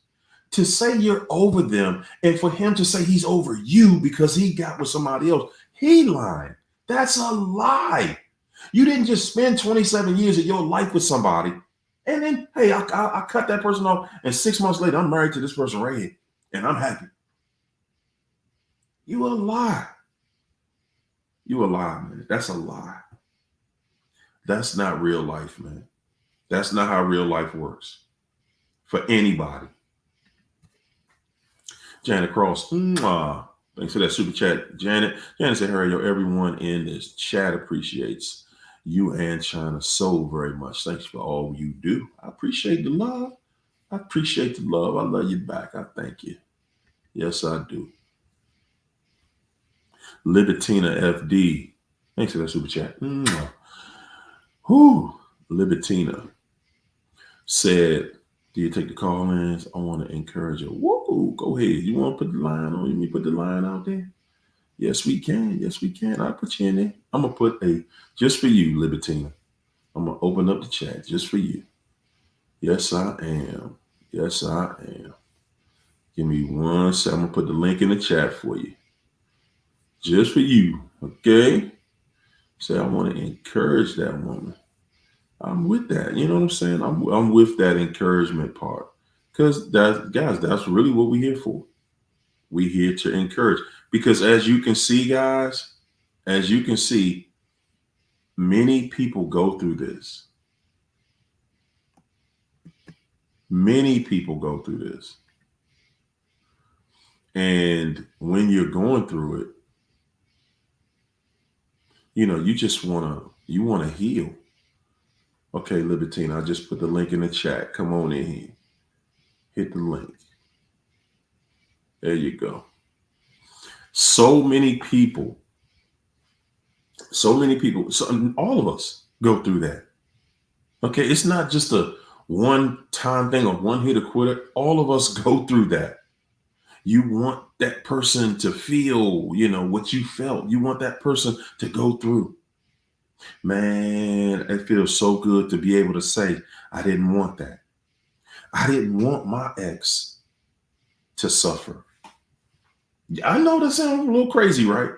to say you're over them, and for him to say he's over you because he got with somebody else, he lying. That's a lie. You didn't just spend 27 years of your life with somebody, and then, hey, I cut that person off, and 6 months later, I'm married to this person right here, and I'm happy. You a lie. You a lie, man. That's a lie. That's not real life, man. That's not how real life works for anybody. Janet Cross, thanks for that super chat, Janet. Janet said, "Harry, everyone in this chat appreciates you and China so very much. Thanks for all you do. I appreciate the love. I appreciate the love. I love you back. I thank you. Yes, I do." Libertina FD, thanks for that super chat. Libertina said, "Do you take the call-ins? I want to encourage you." Whoa, go ahead. You want to put the line on? You mean put the line out there? Yes, we can. Yes, we can. I'll put you in there. I'm going to put just for you, Libertina. I'm going to open up the chat just for you. Yes, I am. Yes, I am. Give me 1 second. I'm going to put the link in the chat for you. Just for you. Okay? Say, I want to encourage that woman. I'm with that. You know what I'm saying? I'm with that encouragement part. Because that's really what we're here for. We're here to encourage. Because as you can see, guys, many people go through this. Many people go through this. And when you're going through it, you just want to heal. Okay, Libertine, I just put the link in the chat. Come on in here. Hit the link. There you go. So many people, all of us go through that. Okay, it's not just a one-time thing or one-hit quitter. All of us go through that. You want that person to feel, what you felt. You want that person to go through. Man, it feels so good to be able to say, I didn't want that. I didn't want my ex to suffer. I know that sounds a little crazy, right?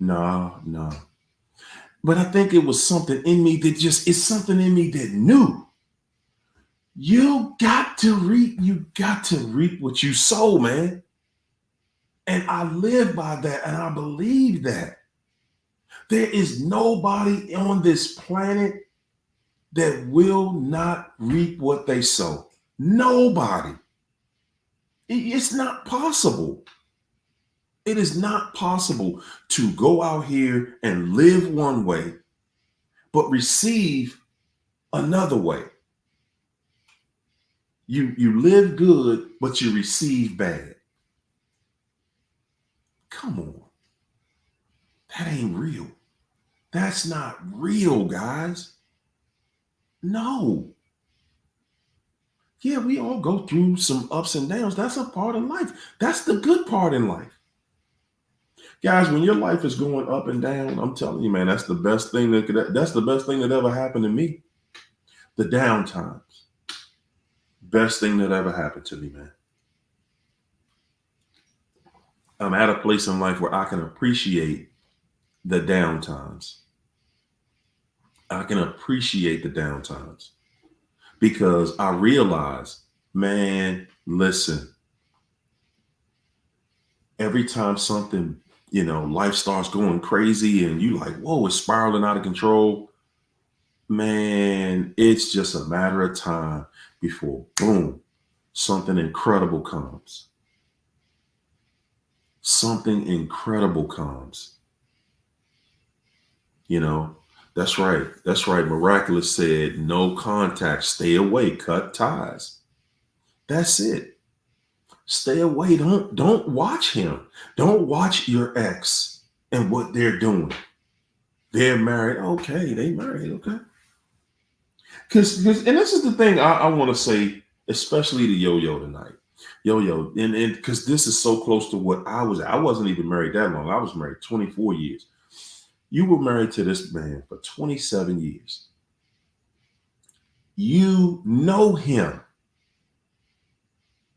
No. But I think it was something in me it's something in me that knew. You got to reap what you sow, man. And I live by that, and I believe that. There is nobody on this planet that will not reap what they sow. Nobody. It's not possible. It is not possible to go out here and live one way, but receive another way. You live good, but you receive bad. Come on. That ain't real. That's not real, guys. No. Yeah, we all go through some ups and downs. That's a part of life. That's the good part in life. Guys, when your life is going up and down, I'm telling you, man, that's the best thing that's the best thing that ever happened to me. The down times. Best thing that ever happened to me, man. I'm at a place in life where I can appreciate the down times. I can appreciate the down times because I realize, man, listen, every time something, life starts going crazy and you like, whoa, it's spiraling out of control, man, it's just a matter of time before, boom, something incredible comes. Something incredible comes. You know, that's right. That's right. Miraculous said, no contact, stay away, cut ties. That's it. Stay away. Don't watch him. Don't watch your ex and what they're doing. They're married. Okay, they married. Okay. Because and this is the thing I want to say, especially to Yo-Yo tonight. Yo-Yo, and because this is so close to what I was. I wasn't even married that long. I was married 24 years. You were married to this man for 27 years. You know him.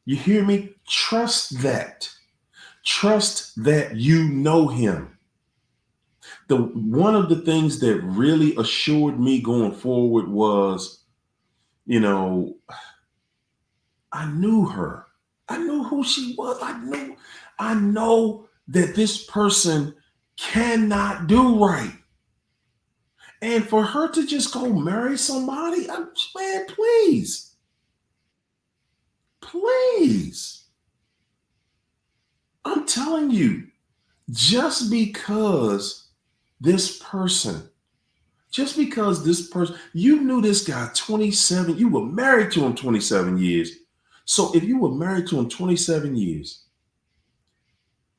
You hear me? Trust that. Trust that you know him. The one of the things that really assured me going forward was, you know, I knew her. I knew who she was. I know that this person cannot do right. And for her to just go marry somebody, man, please, please. I'm telling you, just because this person, you knew this guy 27, you were married to him 27 years. So if you were married to him 27 years,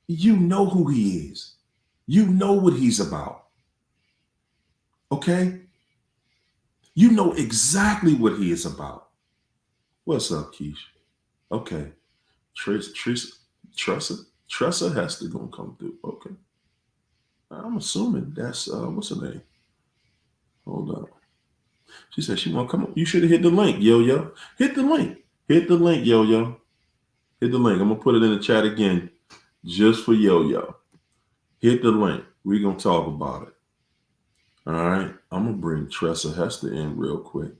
you know who he is. You know what he's about. Okay? You know exactly what he is about. What's up, Keisha? Okay. Tressa has to gonna come through. Okay. I'm assuming that's what's her name? Hold on. She said she want to come on. You should have hit the link, Yo-Yo. Hit the link. Hit the link, Yo-Yo. Hit the link. I'm gonna put it in the chat again, just for Yo-Yo. Hit the link. We're gonna talk about it. All right. I'm gonna bring Tressa Hester in real quick.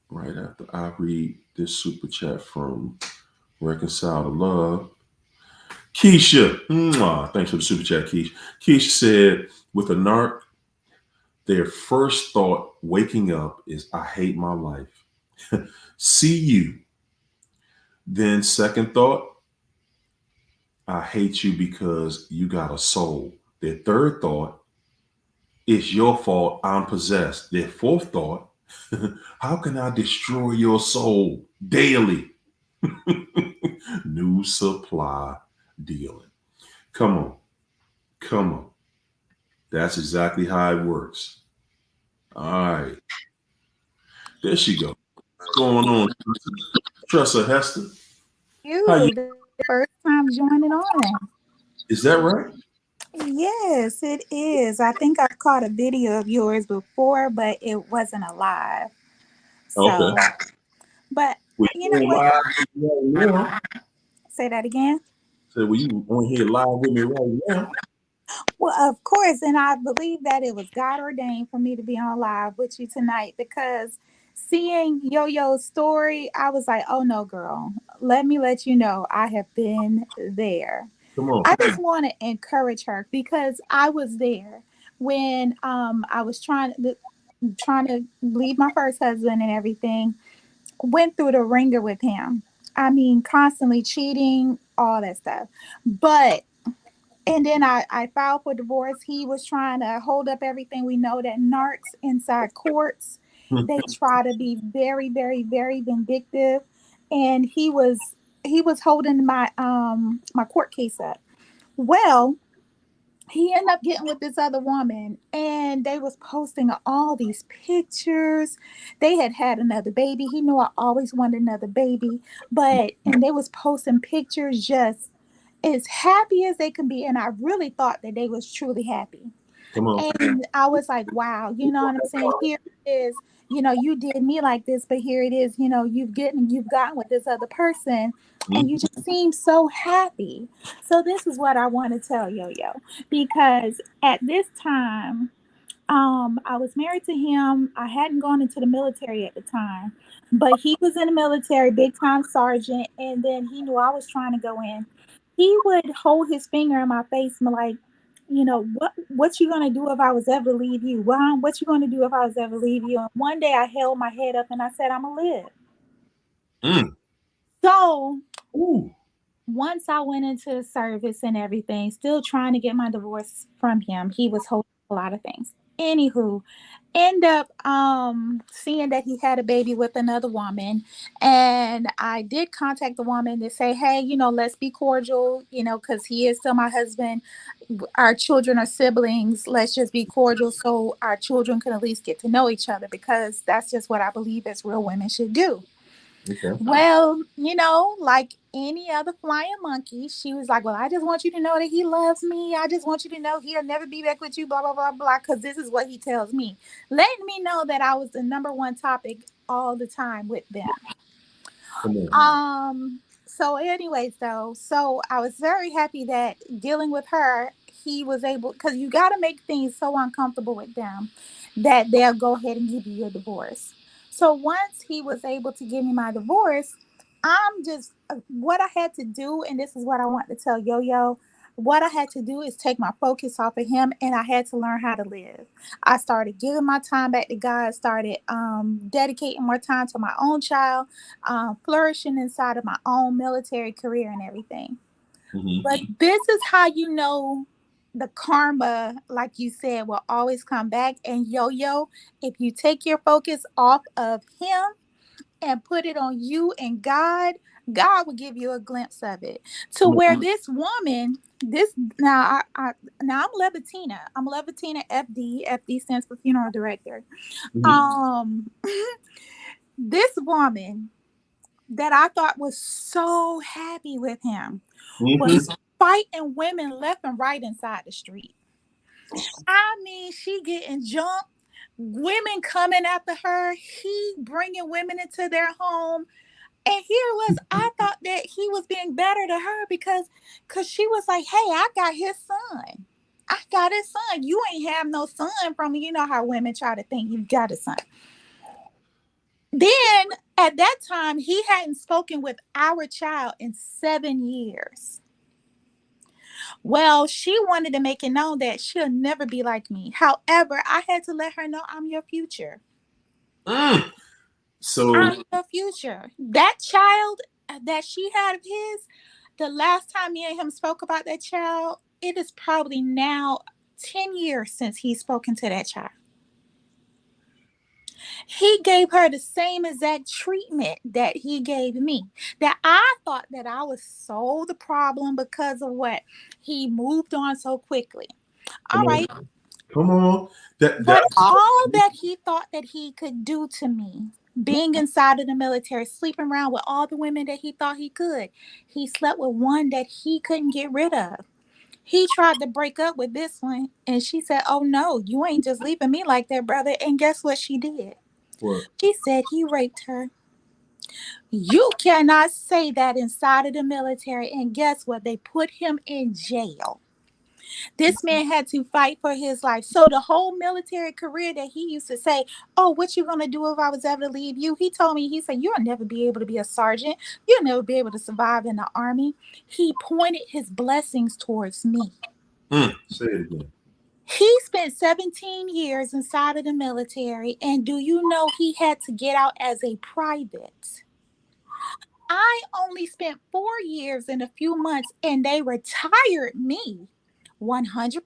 Right after I read this super chat from Reconcile to Love. Keisha. Thanks for the super chat, Keisha. Keisha said, with a narc, their first thought waking up is, I hate my life. See you. Then second thought, I hate you because you got a soul. Their third thought, it's your fault I'm possessed. Their fourth thought, how can I destroy your soul daily? New supply dealing. Come on. Come on. That's exactly how it works. All right. There she goes. What's going on? Tressa Hester. How you?
You, this is your first time joining on.
Is that right?
Yes, it is. I think I've caught a video of yours before, but it wasn't alive.
Okay.
So, but
Were
you
you
know
on
what?
live right now?
Say that again.
Said, were you on here live with me right now?
Well, of course, and I believe that it was God ordained for me to be on live with you tonight because seeing Yo Yo's story, I was like, oh no, girl, let me let you know I have been there.
Come on.
I just want to encourage her because I was there when I was trying to leave my first husband and everything. Went through the ringer with him. I mean, constantly cheating, all that stuff. But and then I filed for divorce. He was trying to hold up everything. We know that narcs inside courts, they try to be very, very, very vindictive. And he was holding my court case up. Well, he ended up getting with this other woman, and they was posting all these pictures. They had another baby. He knew I always wanted another baby, but and they was posting pictures just as happy as they could be, and I really thought that they was truly happy.
Come on.
And I was like, wow, you know what I'm saying? Here it is, you did me like this, but here it is, you've gotten with this other person, and you just seem so happy. So this is what I want to tell Yo-Yo, because at this time, I was married to him. I hadn't gone into the military at the time, but he was in the military, big time sergeant, and then he knew I was trying to go in. He would hold his finger in my face and be like, what you gonna do if I was ever to leave you? What you gonna do if I was ever to leave you? And one day I held my head up and I said, I'm gonna live.
Mm.
So
Ooh.
once I went into the service and everything, still trying to get my divorce from him, he was holding a lot of things. Anywho, end up seeing that he had a baby with another woman, and I did contact the woman to say, hey, let's be cordial, because he is still my husband. Our children are siblings. Let's just be cordial so our children can at least get to know each other, because that's just what I believe as real women should do.
Okay.
Well, like any other flying monkey, she was like, well, I just want you to know that he loves me. I just want you to know he'll never be back with you, blah, blah, blah, blah, because this is what he tells me. Letting me know that I was the number one topic all the time with them.
Come on.
So anyways, though, so I was very happy that dealing with her, he was able, because you got to make things so uncomfortable with them that they'll go ahead and give you a divorce. So once he was able to give me my divorce, I'm just, what I had to do, and this is what I want to tell Yo-Yo, what I had to do is take my focus off of him, and I had to learn how to live. I started giving my time back to God, started dedicating more time to my own child, flourishing inside of my own military career and everything.
Mm-hmm.
But this is how the karma, like you said, will always come back. And Yo-Yo, if you take your focus off of him and put it on you and God will give you a glimpse of it. To
Come
where
on.
this woman, this now I now I'm Levitina. I'm Levitina FD. FD stands for funeral director.
Mm-hmm.
Um this woman that I thought was so happy with him was
Mm-hmm.
fighting women left and right inside the street. I mean, she getting jumped, women coming after her, he bringing women into their home. And here was, I thought that he was being better to her because she was like, hey, I got his son. I got his son. You ain't have no son from me. You know how women try to think you got a son. Then at that time, he hadn't spoken with our child in 7 years. Well, she wanted to make it known that she'll never be like me. However, I had to let her know I'm your future.
Mm. So
I'm your future. That child that she had of his, the last time me and him spoke about that child, it is probably now 10 years since he's spoken to that child. He gave her the same exact treatment that he gave me. That I thought that I was so the problem because of what he moved on so quickly.
come
All right.
on. Come on. That
But all that he thought that he could do to me, being inside of the military, sleeping around with all the women that he thought he could, he slept with one that he couldn't get rid of. He tried to break up with this one, and she said, oh no, you ain't just leaving me like that, brother. And guess what she did?
what?
She said he raped her. You cannot say that inside of the military. And guess what? They put him in jail. This man had to fight for his life. So the whole military career that he used to say, oh, what you gonna do if I was ever to leave you? He told me, he said, you'll never be able to be a sergeant. You'll never be able to survive in the army. He pointed his blessings towards me.
Say it again.
He spent 17 years inside of the military, and do you know he had to get out as a private? I only spent 4 years and a few months, and they retired me, 100%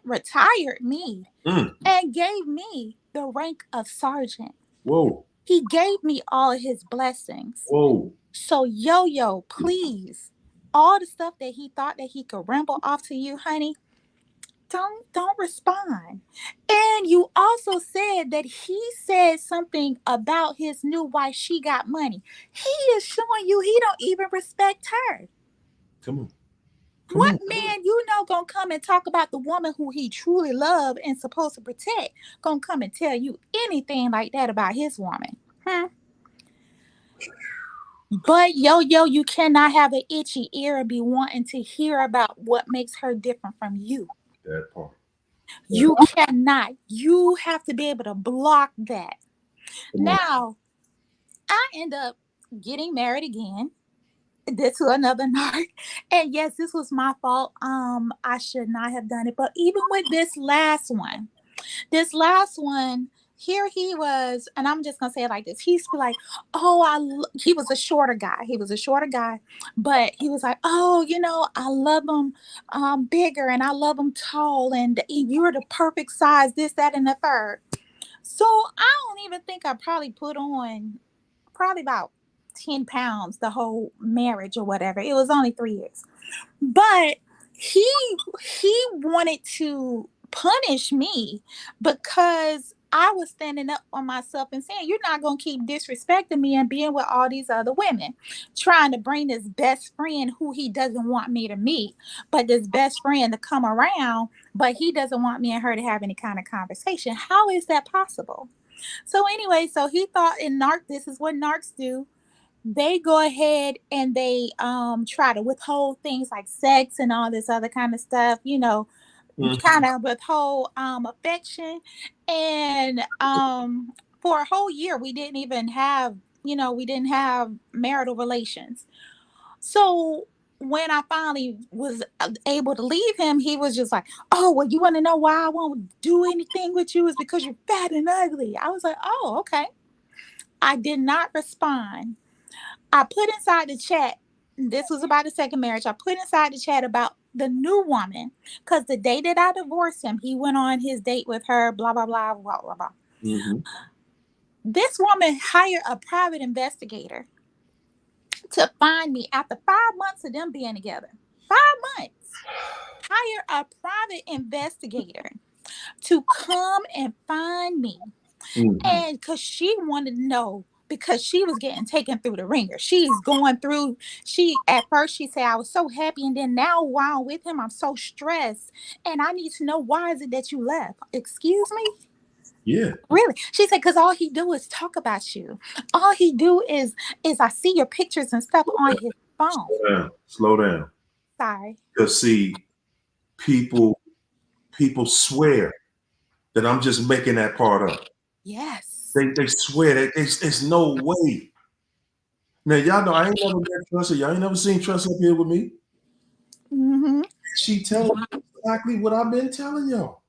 retired me,
Mm.
and gave me the rank of sergeant.
Whoa.
He gave me all of his blessings.
Whoa.
So, Yo-Yo, please, all the stuff that he thought that he could ramble off to you, honey, Don't respond. And you also said that he said something about his new wife. She got money. He is showing you he don't even respect her.
Come on. Come
What
on.
man you know gonna come and talk about the woman who he truly love and supposed to protect? Gonna come and tell you anything like that about his woman? Hmm? But yo, you cannot have an itchy ear and be wanting to hear about what makes her different from you.
That part.
You cannot. You have to be able to block that.
Come on.
Now, I end up getting married again. This to another narc. And yes, this was my fault. I should not have done it. But even with this last one, here he was, and I'm just gonna say it like this. He's like, oh, he was a shorter guy. He was a shorter guy, but he was like, oh, I love him bigger, and I love him tall, and you're the perfect size, this, that, and the third. So I don't even think I probably put on probably about 10 pounds the whole marriage or whatever. It was only 3 years. But he he wanted to punish me because I was standing up for myself and saying, you're not going to keep disrespecting me and being with all these other women, trying to bring this best friend who he doesn't want me to meet, but this best friend to come around, but he doesn't want me and her to have any kind of conversation. How is that possible? So anyway, so he thought in this is what narcs do. They go ahead and they try to withhold things like sex and all this other kind of stuff,
Mhm.
kind of withhold affection. And for a whole year we didn't have marital relations. So when I finally was able to leave him, he was just like, oh, well, you want to know why I won't do anything with you is because you're fat and ugly. I was like, oh, okay. I did not respond. I put inside the chat, this was about the second marriage. I put inside the chat about the new woman because the day that I divorced him, he went on his date with her, blah, blah, blah, blah, blah, blah.
Mhm.
This woman hired a private investigator to find me after 5 months of them being together. 5 months. Hire a private investigator to come and find me.
Mhm.
And because she wanted to know, because she was getting taken through the ringer. She's going through, at first she said, I was so happy. And then now while I'm with him, I'm so stressed. And I need to know, why is it that you left? Excuse me?
Yeah.
Really? She said, because all he do is talk about you. All he do is I see your pictures and stuff on his phone.
Slow down. Slow down.
Sorry.
Because see, people people swear that I'm just making that part up.
Yes.
They swear that it's no way. Now y'all know I ain't never met Trust. Y'all ain't never seen Trust up here with me.
Mm-hmm.
She telling me exactly what I've been telling y'all.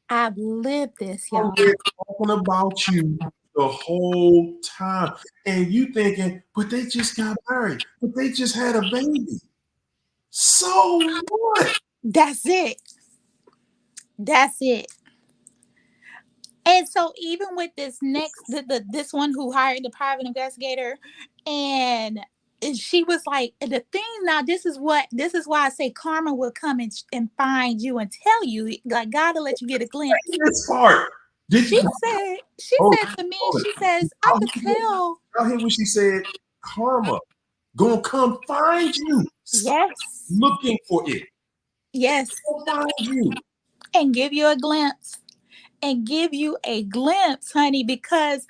I've lived this,
I'm
y'all.
talking about you the whole time, and you thinking, but they just got married, but they just had a baby. So what?
That's it. That's it. And so even with this next this one who hired the private investigator, and she was like, the thing now, this is why I say karma will come and find you and tell you, like, God will let you get a glimpse.
This part. Did
She
you?
said, she
Hold
said
it.
to me,
Hold
she
it.
says, I could tell.
Y'all hear what she said? Karma gonna come find you. Stop
Yes.
looking for it.
Yes.
Gonna find you.
And give you a glimpse. And give you a glimpse, honey, because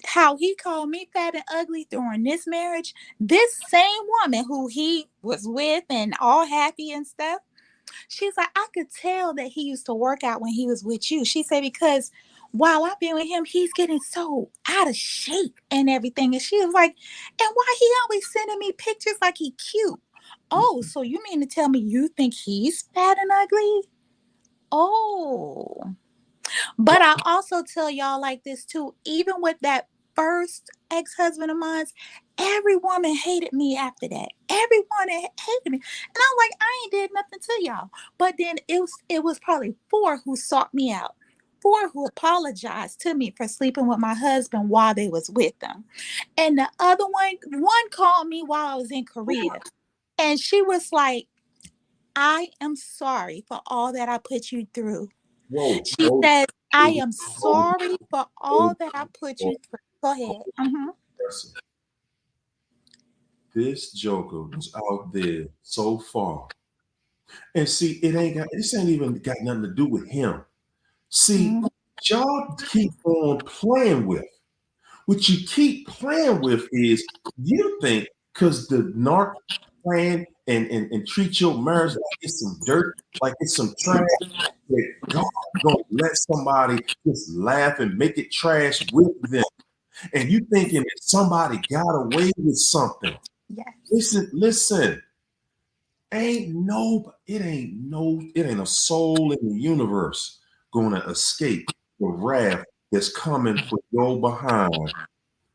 how he called me fat and ugly during this marriage, this same woman who he was with and all happy and stuff, she's like, I could tell that he used to work out when he was with you. She said, because while I've been with him, he's getting so out of shape and everything. And she was like, and why he always sending me pictures like he cute? Oh, so you mean to tell me you think he's fat and ugly? Oh. But I also tell y'all like this too, even with that first ex-husband of mine, every woman hated me after that. Everyone hated me. And I'm like, I ain't did nothing to y'all. But then it was probably 4 who sought me out. 4 who apologized to me for sleeping with my husband while they was with them. And the other one called me while I was in Korea. And she was like, I am sorry for all that I put you through.
Whoa,
She
whoa,
says, I
whoa,
am
whoa,
sorry for
whoa,
all that I put
whoa,
you through. Go ahead.
listen. This joker was out there so far. And see, this ain't even got nothing to do with him. See,
Mhm.
y'all keep on playing with. What you keep playing with is you think because the narc plan and treat your marriage like it's some dirt, like it's some trash, that God gonna let somebody just laugh and make it trash with them. And you thinking that somebody got away with something.
Yes.
Listen, it ain't a soul in the universe gonna escape the wrath that's coming for your behind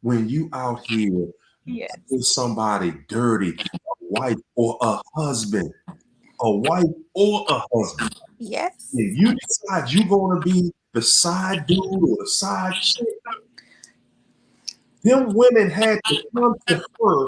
when you out here
Yes.
with somebody dirty, a wife or a husband, and
Yes.
you decide you're gonna be the side dude or the side chick. Them women had to come to her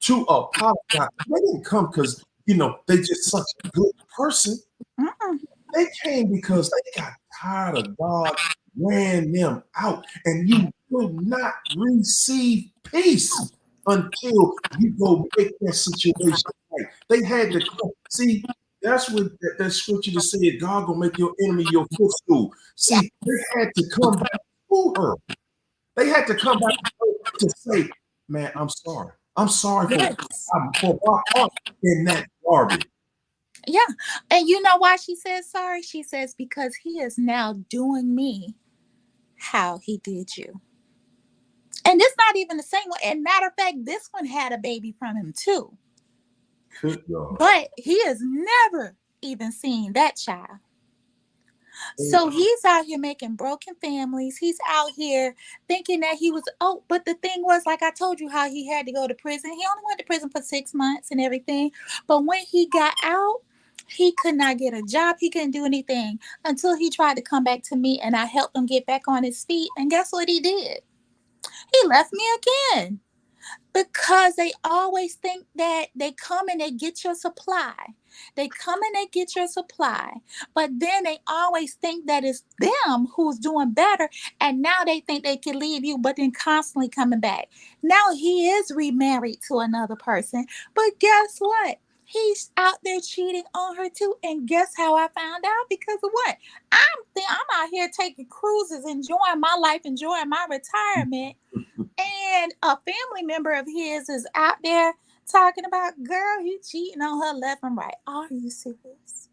to apologize. They didn't come because they just such a good person.
Mm-mm.
They came because they got tired of God ran them out, and you will not receive peace until you go make that situation right. They had to come. See, that's what that scripture that said, God gonna make your enemy your footstool.
Yeah.
See, they had to come back to her. They had to come back to her to say, man, I'm sorry. I'm sorry
Yes.
for my heart in that garbage.
Yeah. And you know why she says sorry? She says, because he is now doing me how he did you. And it's not even the same one. And matter of fact, this one had a baby from him too.
Good God.
But he has never even seen that child. So he's out here making broken families. He's out here thinking that he was, oh, but the thing was, like I told you, how he had to go to prison. He only went to prison for 6 months and everything. But when he got out, he could not get a job. He couldn't do anything until he tried to come back to me and I helped him get back on his feet. And guess what he did? He left me again. Because they always think that they come and they get your supply. They come and they get your supply. But then they always think that it's them who's doing better. And now they think they can leave you, but then constantly coming back. Now he is remarried to another person. But guess what? He's out there cheating on her too. And guess how I found out? Because of what? I'm out here taking cruises, enjoying my life, enjoying my retirement, and a family member of his is out there talking about, girl, you cheating on her left and right. Are you serious?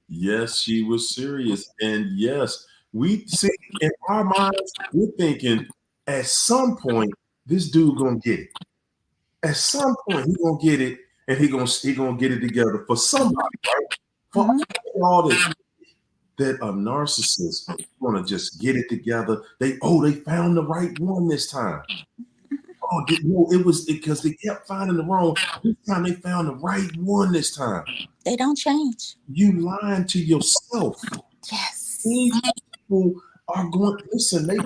Yes, she was serious. And yes, we see in our minds, we're thinking at some point, this dude gonna get it. At some point, he gonna get it, and he gonna get it together for somebody, right? For
Mhm.
all that a narcissist gonna just get it together. They found the right one this time. Oh, no, it was because they kept finding the wrong. This time they found the right one this time.
They don't change.
You lying to yourself.
Yes.
These people are going, listen, they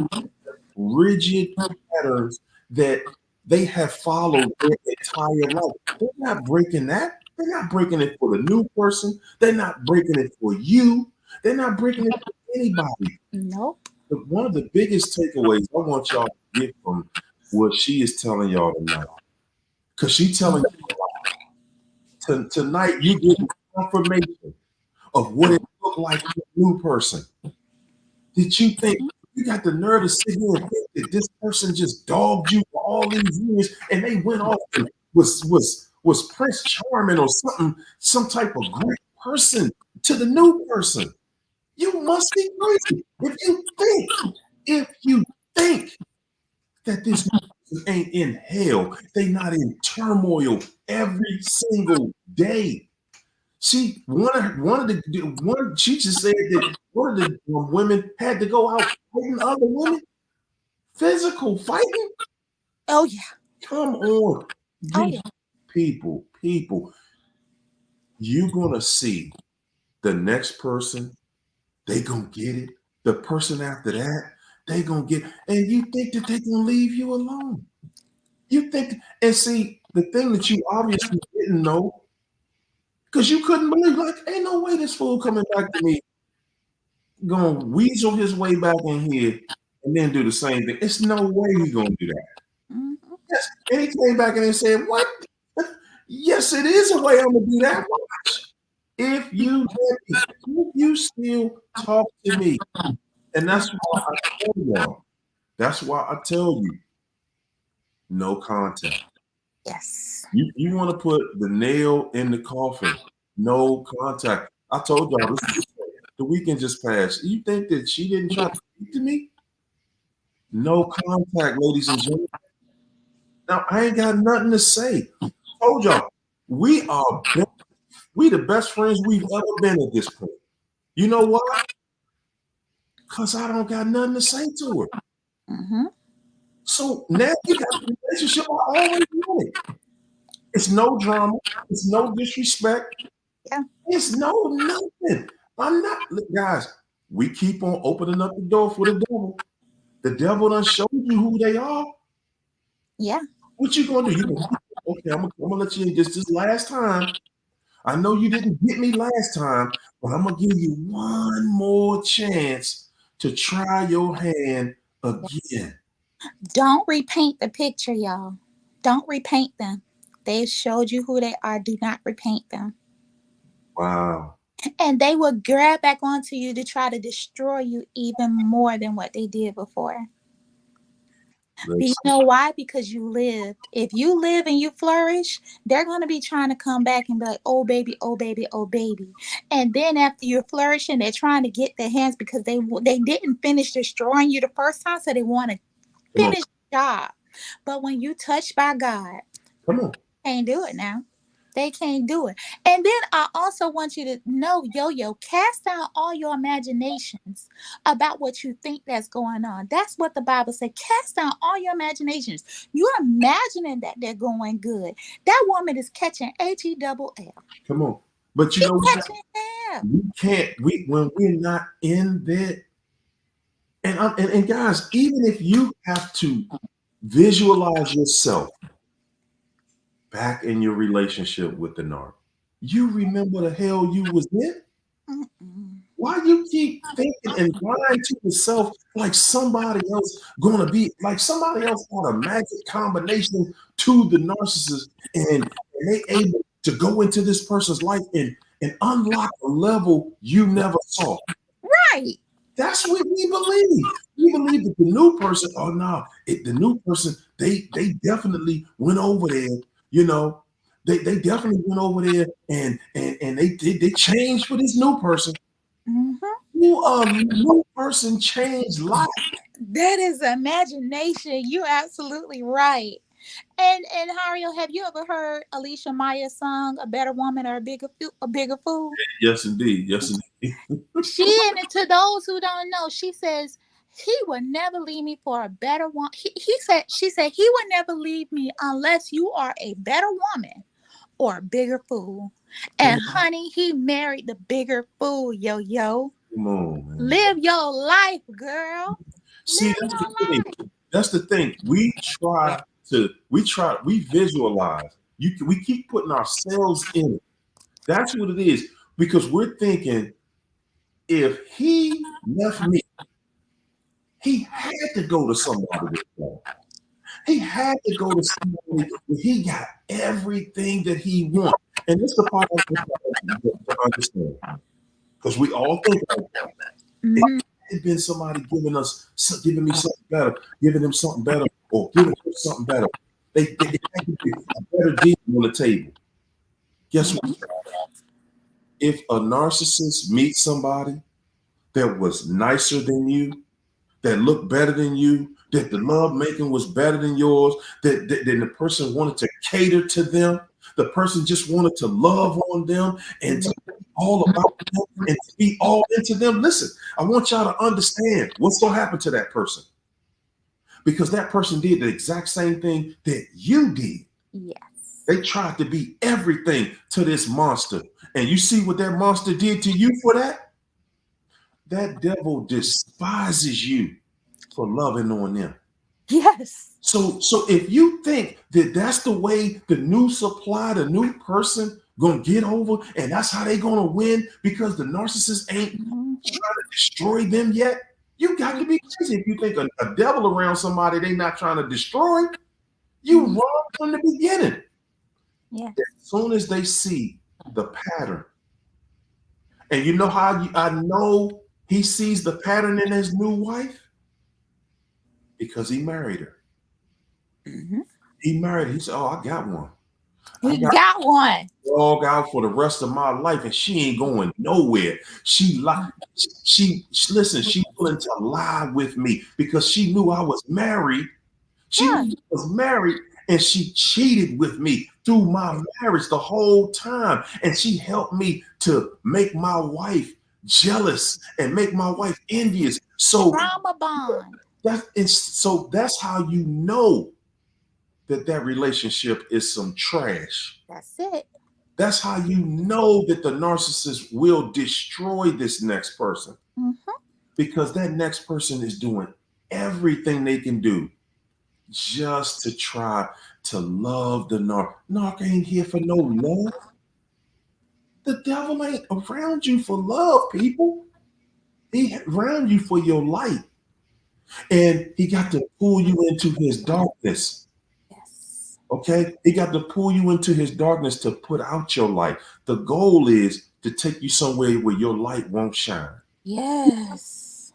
rigid patterns that they have followed their entire life. They're not breaking that. They're not breaking it for the new person. They're not breaking it for you. They're not breaking it for anybody.
Nope.
But one of the biggest takeaways I want y'all to get from what she is telling y'all tonight, because she's telling you tonight, you get confirmation of what it looked like for a new person. Did you think you got the nerve to sit here and think that this person just dogged you for all these years and they went off and was Prince Charming or something, some type of great person to the new person? You must be crazy if you think that this person ain't in hell, they not in turmoil every single day. She she just said that one of the women had to go out fighting other women, physical fighting.
Oh yeah.
Come on,
Oh
you
yeah.
people, you gonna see the next person. They gonna get it. The person after that, they gonna get. And you think that they gonna leave you alone? You think? And see, the thing that you obviously didn't know, Because you couldn't believe, like, ain't no way this fool coming back to me, gonna weasel his way back in here and then do the same thing. It's no way he's gonna do that.
Mhm.
Yes. And he came back and he said, what? Yes, it is a way I'm gonna do that. Watch. If you still talk to me, and that's why I tell y'all, that's why I tell you, no contact.
Yes.
You want to put the nail in the coffin, no contact. I told y'all this, the weekend just passed. You think that she didn't try to speak to me? No contact, ladies and gentlemen. Now I ain't got nothing to say. Told y'all, we are we the best friends we've ever been at this point. You know why? Because I don't got nothing to say to her.
Mm-hmm.
So now we got the relationship I always wanted. It's no drama. It's no disrespect.
Yeah.
It's no nothing. I'm not, look, guys, we keep on opening up the door for the devil. The devil done showed you who they are.
Yeah.
What you gonna do? Okay, I'm gonna let you in this last time. I know you didn't get me last time, but I'm gonna give you one more chance to try your hand again.
Don't repaint the picture, y'all. Don't repaint them. They showed you who they are. Do not repaint them.
Wow.
And they will grab back onto you to try to destroy you even more than what they did before. But you
Listen,
know why? Because you lived. If you live and you flourish, they're going to be trying to come back and be like, oh, baby, oh, baby, oh, baby. And then after you're flourishing, they're trying to get their hands because they didn't finish destroying you the first time, so they want to
come on,
finish the job. But when you touched by God,
come on.
can't do it now. They can't do it. And then I also want you to know, yo, cast down all your imaginations about what you think that's going on. That's what the Bible said. Cast down all your imaginations. You're imagining that they're going good. That woman is catching H-E-double-L.
Come on. But you
She's
know what?
catching hell.
We can't, when we're not in there, and guys, even if you have to visualize yourself back in your relationship with the narc, you remember the hell you was in?
Mm-mm.
Why you keep thinking and lying to yourself like somebody else gonna be like somebody else got a magic combination to the narcissist and they able to go into this person's life and unlock a level you never saw.
Right.
That's what we believe. We believe that the new person, oh no, the new person, they definitely went over there, you know. They definitely went over there and they changed for this new person.
Mm-hmm.
You a new person changed life.
That is imagination. You're absolutely right. And Hario, have you ever heard Alicia Maya's song "A Better Woman or a Bigger Fool"?
Yes, indeed. Yes, indeed.
And to those who don't know, she says he would never leave me for a better one. She said he would never leave me unless you are a better woman or a bigger fool. And honey, he married the bigger fool. Yo,
Come on, man.
live your life, girl.
See,
Live
that's the
your
thing.
life.
That's the thing. We visualize. We keep putting ourselves in it. That's what it is. Because we're thinking, if he left me, he had to go to somebody with love. He had to go to somebody where he got everything that he wants. And this is the part I want to understand. Because we all think like that. It
Mhm.
had been somebody giving me something better, giving him something better, or giving him something better. They had to be a better deal on the table. Guess what? If a narcissist meets somebody that was nicer than you, that looked better than you, that the love making was better than yours, that the person wanted to cater to them, the person just wanted to love on them and to be all about them and to be all into them. Listen, I want y'all to understand what's going to happen to that person because that person did the exact same thing that you did.
Yes.
They tried to be everything to this monster. And you see what that monster did to you for that? That devil despises you for loving on them.
Yes.
So if you think that that's the way the new supply, the new person gonna get over, and that's how they gonna win because the narcissist ain't
Mhm.
trying to destroy them yet. You got to be crazy if you think a devil around somebody they not trying to destroy. You
Mhm.
wrong from the beginning.
Yes.
As soon as they see the pattern, and you know how I know he sees the pattern in his new wife because he married her.
Mhm.
He married her. He said, "Oh, I got one. I
He
got
got one.
dog out for the rest of my life, and she ain't going nowhere. Listen. She willing to lie with me because she knew I was married. She
Yeah.
knew I was married, and she cheated with me through my marriage the whole time. And she helped me to make my wife jealous and make my wife envious. So
Trauma bond.
that's how you know that relationship is some trash.
That's it.
That's how you know that the narcissist will destroy this next person
Mhm.
because that next person is doing everything they can do just to try to love the narc. Narc ain't here for no love. The devil ain't around you for love, people. He around you for your light. And he got to pull you into his darkness.
Yes.
Okay? He got to pull you into his darkness to put out your light. The goal is to take you somewhere where your light won't shine.
Yes.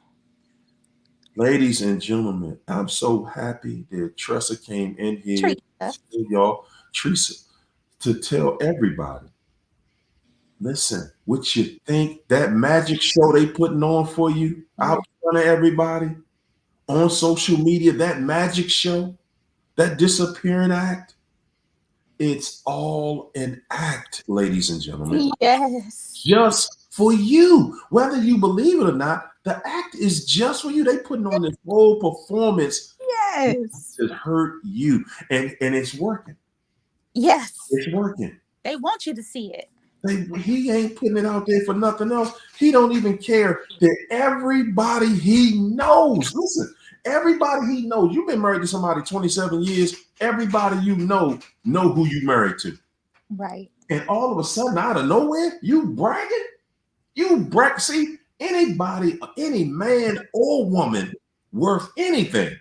Ladies and gentlemen, I'm so happy that Tressa came in here,
Teresa.
y'all, Teresa, to tell everybody. Listen, what you think that magic show they putting on for you out
Yeah.
in front of everybody on social media, that magic show, that disappearing act, it's all an act, ladies and gentlemen,
Yes.
just for you. Whether you believe it or not, the act is just for you. They putting on this whole performance
Yes.
to hurt you, and it's working.
Yes.
It's working.
They want you to see it.
He ain't putting it out there for nothing else. He don't even care that everybody he knows. Listen, everybody he knows. You've been married to somebody 27 years. Everybody you know who you married to.
Right.
And all of a sudden, out of nowhere, you bragging. You brag. See, anybody, any man or woman worth anything,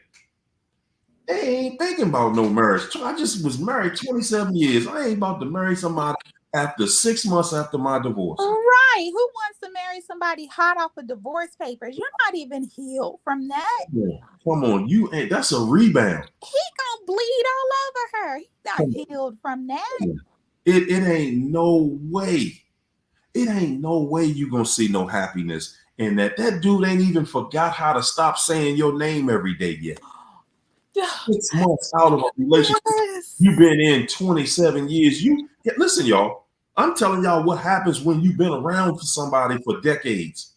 they ain't thinking about no marriage. I just was married 27 years. I ain't about to marry somebody after 6 months after my divorce.
Right. Who wants to marry somebody hot off of divorce papers? You're not even healed from that.
Come on, you ain't. That's a rebound.
He gonna bleed all over her. He's not
Come
healed from that.
on. It ain't no way. It ain't no way you gonna see no happiness in that. That dude ain't even forgot how to stop saying your name every day yet. 6 months out of a relationship,
Yes.
you've been in 27 years. Listen, y'all. I'm telling y'all what happens when you've been around for somebody for decades.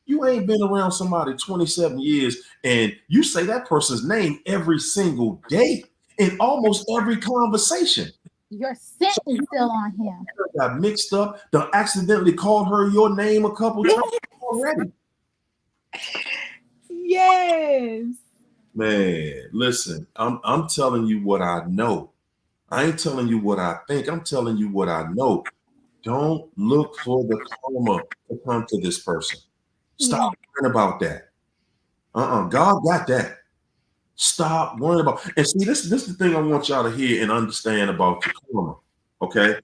You ain't been around somebody 27 years and you say that person's name every single day in almost every conversation.
Your scent
So
is
you
still on him.
got mixed up, done accidentally called her your name a couple times already.
Yes.
Man, listen, I'm telling you what I know. I ain't telling you what I think. I'm telling you what I know. Don't look for the karma to come to this person. Stop
Yeah.
worrying about that. God got that. Stop worrying about. And see, this is the thing I want y'all to hear and understand about your karma. Okay,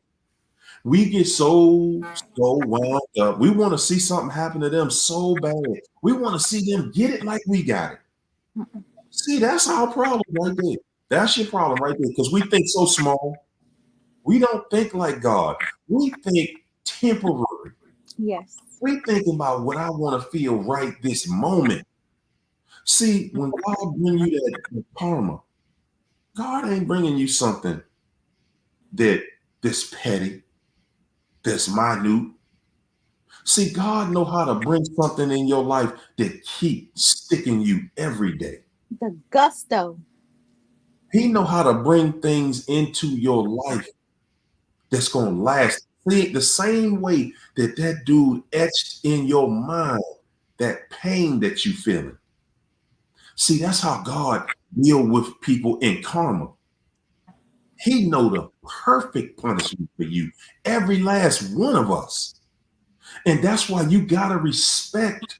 we get so wound up. We want to see something happen to them so bad. We want to see them get it like we got it.
Mm-mm.
See, that's our problem right there. That's your problem right there because we think so small. We don't think like God. We think temporary.
Yes.
We thinking about what I want to feel right this moment. See, when God bring you that karma, God ain't bringing you something that's petty, that's minute. See, God know how to bring something in your life that keep sticking you every day.
The gusto.
He know how to bring things into your life that's gonna last. See, the same way that dude etched in your mind that pain that you feeling. See, that's how God deal with people in karma. He know the perfect punishment for you, every last one of us. And that's why you gotta respect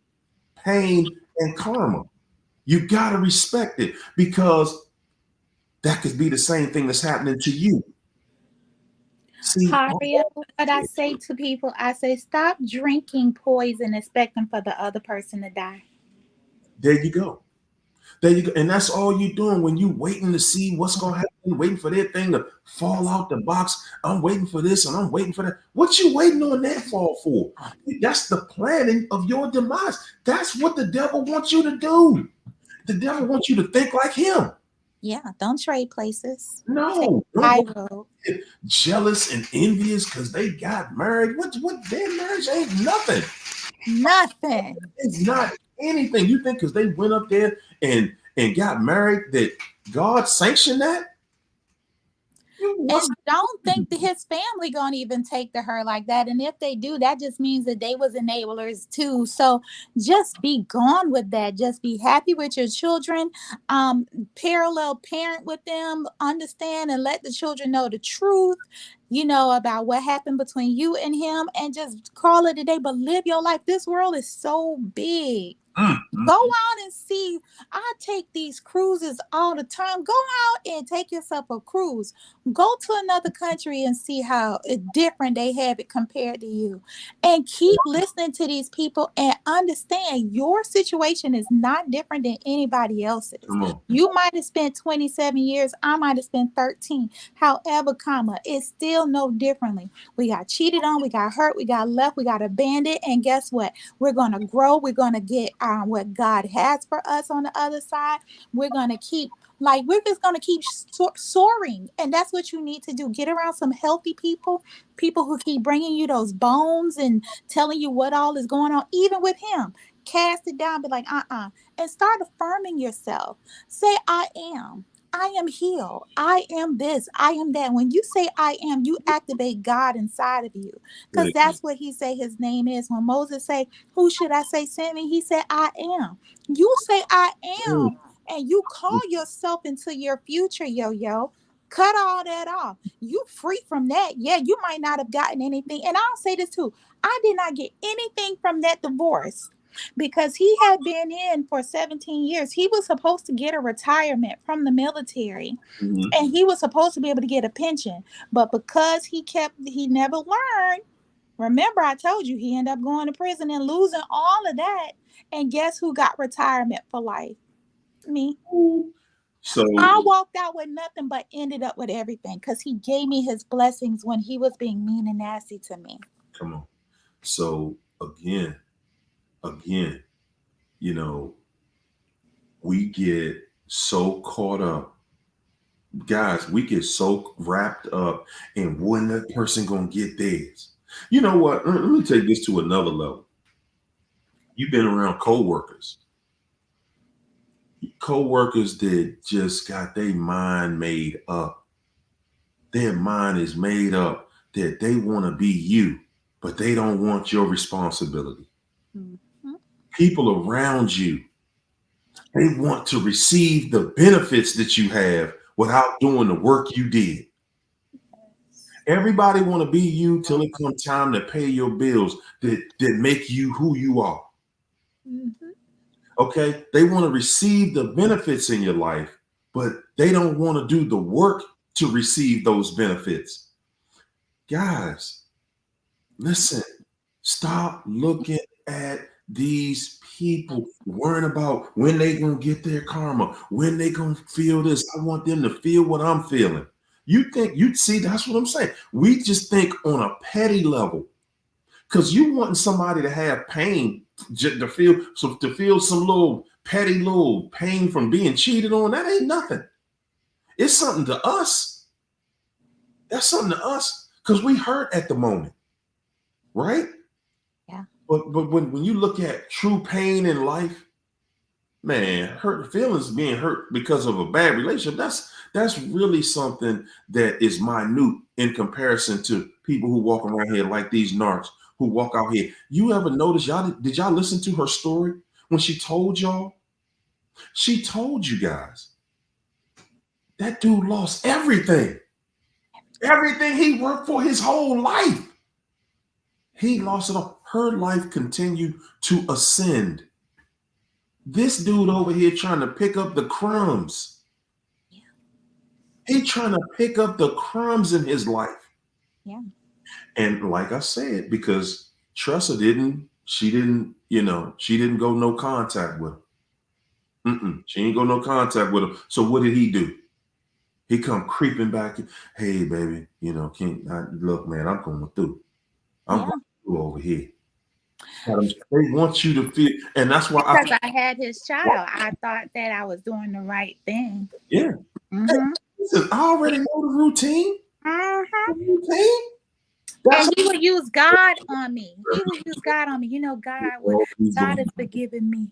pain and karma. You gotta respect it, because that could be the same thing that's happening to you. See,
Haria, what I say to people, I say, stop drinking poison expecting for the other person to die.
there you go. There you go. And that's all you're doing when you waiting to see what's gonna happen, waiting for that thing to fall out the box. I'm waiting for this and I'm waiting for that. What you waiting on that fall for? That's the planning of your demise. That's what the devil wants you to do. The devil wants you to think like him.
Yeah, don't trade places. Take
No,
the
don't
high
go
road.
jealous and envious because they got married. What their marriage ain't nothing.
Nothing.
It's not anything. You think because they went up there and got married that God sanctioned that?
And don't think that his family gonna even take to her like that. And if they do, that just means that they was enablers too. So just be gone with that. Just be happy with your children. Parallel parent with them, understand and let the children know the truth, about what happened between you and him, and just call it a day. But live your life. This world is so big. Go out and see. I take these cruises all the time. Go out and take yourself a cruise. Go to another country and see how different they have it compared to you. And keep listening to these people and understand your situation is not different than anybody else's.
Come on.
You might have spent 27 years. I might have spent 13. However, it's still no differently. We got cheated on. We got hurt. We got left. We got abandoned. And guess what? We're going to grow. We're going to get what God has for us on the other side. We're going to we're just going to keep soaring. And that's what you need to do. Get around some healthy people who keep bringing you those bones and telling you what all is going on. Even with him, cast it down, be like, and start affirming yourself. Say, I am healed. I am this. I am that. When you say I am, you activate God inside of you, because that's what he say his name is. When Moses say, who should I say sent me? He said, I am. You say I am, and you call yourself into your future, yo. Cut all that off. You free from that. Yeah, you might not have gotten anything. And I'll say this too. I did not get anything from that divorce, because he had been in for 17 years. He was supposed to get a retirement from the military, and he was supposed to be able to get a pension. But because he never learned. Remember, I told you he ended up going to prison and losing all of that. And guess who got retirement for life? Me.
So
I walked out with nothing but ended up with everything, because he gave me his blessings when he was being mean and nasty to me.
come on. So again, we get so caught up. Guys, we get so wrapped up in when that person gonna get theirs. You know what? Let me take this to another level. You've been around co-workers that just got their mind made up. Their mind is made up that they want to be you, but they don't want your responsibility. People around you, they want to receive the benefits that you have without doing the work you did. Everybody want to be you till it comes time to pay your bills that make you who you are. Okay? They want to receive the benefits in your life, but they don't want to do the work to receive those benefits. Guys, listen, stop looking at these people worrying about when they gonna get their karma, when they gonna feel this. I want them to feel what I'm feeling. See, that's what I'm saying. We just think on a petty level, because you want somebody to have pain to feel some little petty little pain from being cheated on. That ain't nothing. It's something to us. That's something to us, because we hurt at the moment, right?
Yeah.
But when you look at true pain in life, man, hurt feelings, being hurt because of a bad relationship, that's really something that is minute in comparison to people who walk around here like these narcs who walk out here. You ever notice, did y'all listen to her story when she told y'all? She told you guys that dude lost everything. Everything he worked for his whole life, he lost it all. Her life continued to ascend. This dude over here trying to pick up the crumbs.
Yeah.
He trying to pick up the crumbs in his life.
Yeah.
And like I said, because Tressa she didn't go no contact with him. She ain't go no contact with him. So what did he do? He come creeping back. Hey, baby, look, man, I'm going through. I'm
Yeah.
going through over here. They want you to feel, and that's why
Because I had his child, I thought that I was doing the right thing.
yeah.
Mm-hmm.
Listen, I already know the routine.
Mm-hmm.
The routine. That's
And he would use God on me. He would use God on me. God is forgiving me.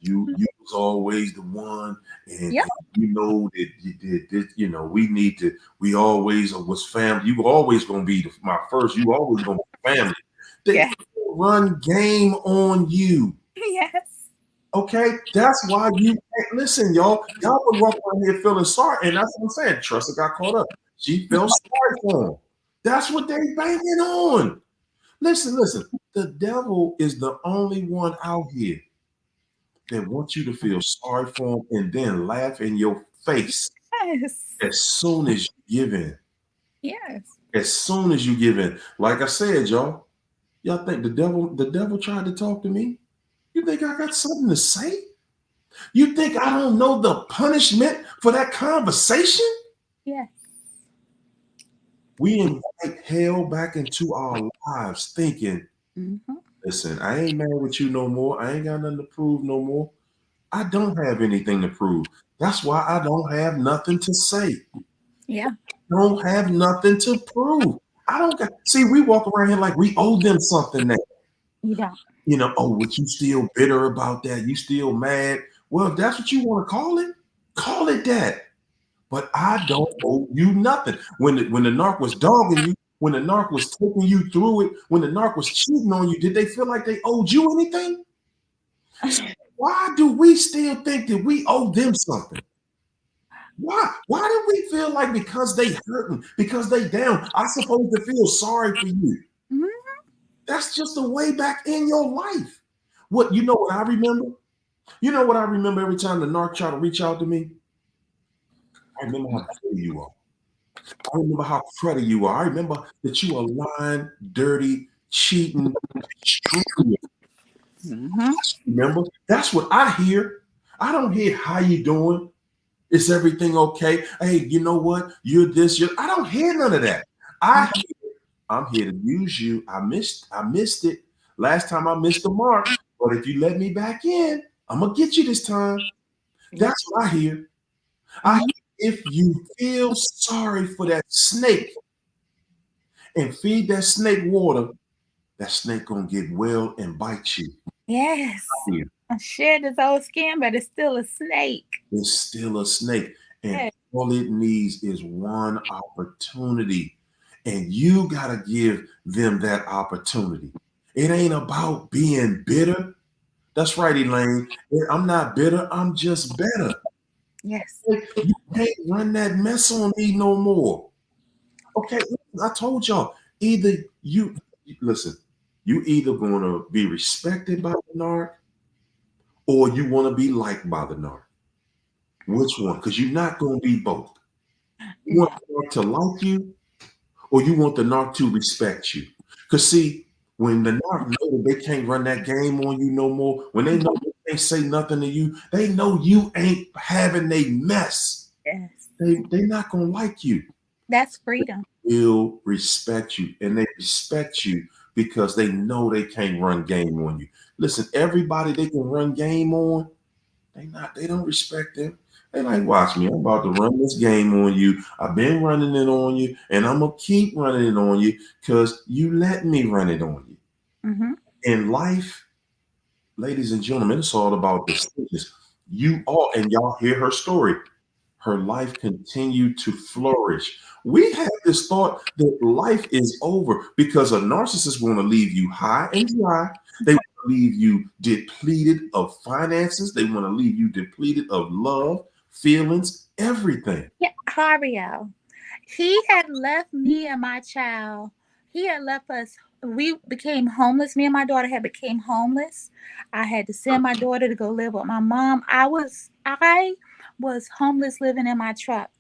you was always the one, and
Yep.
you know that you did this. We always was family. You always gonna be my first. You always gonna be family. They
Yeah.
run game on you.
Yes.
Okay, that's why you listen, y'all. Y'all would walk around here feeling sorry, and that's what I'm saying. Tressa got caught up. She felt sorry for him. That's what they banging on. Listen. The devil is the only one out here that wants you to feel sorry for him and then laugh in your face
Yes.
as soon as you give in.
Yes.
As soon as you give in. Like I said, y'all think the devil tried to talk to me? You think I got something to say? You think I don't know the punishment for that conversation?
Yes.
We invite hell back into our lives thinking,
Mm-hmm.
listen, I ain't mad with you no more. I ain't got nothing to prove no more. I don't have anything to prove. That's why I don't have nothing to say.
Yeah.
Don't have nothing to prove. I don't got, see, we walk around here like we owe them something now.
You don't.
Oh, but you still bitter about that? You still mad? Well, if that's what you want to call it that. But I don't owe you nothing. When the narc was dogging you, when the narc was taking you through it, when the narc was cheating on you, did they feel like they owed you anything? So why do we still think that we owe them something? Why? Why do we feel like because they hurting, because they down, I'm supposed to feel sorry for you?
Mm-hmm.
That's just a way back in your life. What I remember? You know what I remember every time the narc tried to reach out to me? I remember how dirty you are. I remember how cruddy you are. I remember that you are lying, dirty, cheating, screwing.
Mm-hmm.
Remember? That's what I hear. I don't hear how you doing. Is everything okay? Hey, you know what? You're this. I don't hear none of that. I'm here to use you. I missed it. Last time I missed the mark. But if you let me back in, I'm gonna get you this time.
Yeah.
That's what I hear. I hear if you feel sorry for that snake and feed that snake water, that snake gonna get well and bite you.
Yes.
Here.
I shared his old skin, but it's still a snake.
It's still a snake. And
Yes.
all it needs is one opportunity. And you gotta give them that opportunity. It ain't about being bitter. That's right, Elaine. I'm not bitter, I'm just better.
Yes.
You can't run that mess on me no more. Okay, I told y'all, either listen, you either gonna be respected by the narc or you want to be liked by the narc. Which one? Because you're not gonna be both. You want
No.
the narc to like you or you want the narc to respect you. Because see, when the narc know that they can't run that game on you no more, when they know they can't say nothing to you, they know you ain't having a mess.
Yes.
They not gonna like you.
That's freedom.
Will respect you, and they respect you because they know they can't run game on you. Listen, everybody they can run game on, they don't respect them. They like, watch me, I'm about to run this game on you. I've been running it on you, and I'm gonna keep running it on you because you let me run it on you.
Mm-hmm.
In life, ladies and gentlemen, it's all about decisions. You all, and y'all hear her story. Her life continued to flourish. We have this thought that life is over because a narcissist want to leave you high and dry. They want to leave you depleted of finances. They want to leave you depleted of love, feelings, everything.
Yeah, Hario. He had left me and my child. He had left us. We became homeless. Me and my daughter had became homeless. I had to send my daughter to go live with my mom. I was homeless living in my truck.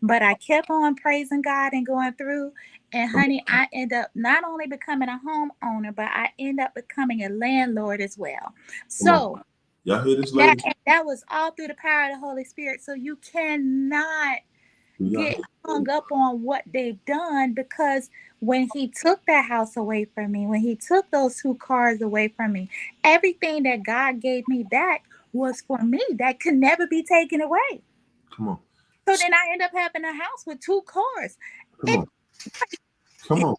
But I kept on praising God and going through. And honey, I end up not only becoming a homeowner, but I end up becoming a landlord as well.
Come on.
So
Y'all hear this,
that
ladies?
that was all through the power of the Holy Spirit. So you cannot
Do y'all
get
hear
hung up on what they've done, because when he took that house away from me, when he took those two cars away from me, everything that God gave me back was for me. That could never be taken away.
Come on.
So then I end up having a house with two cars.
Come
It
on. Come on.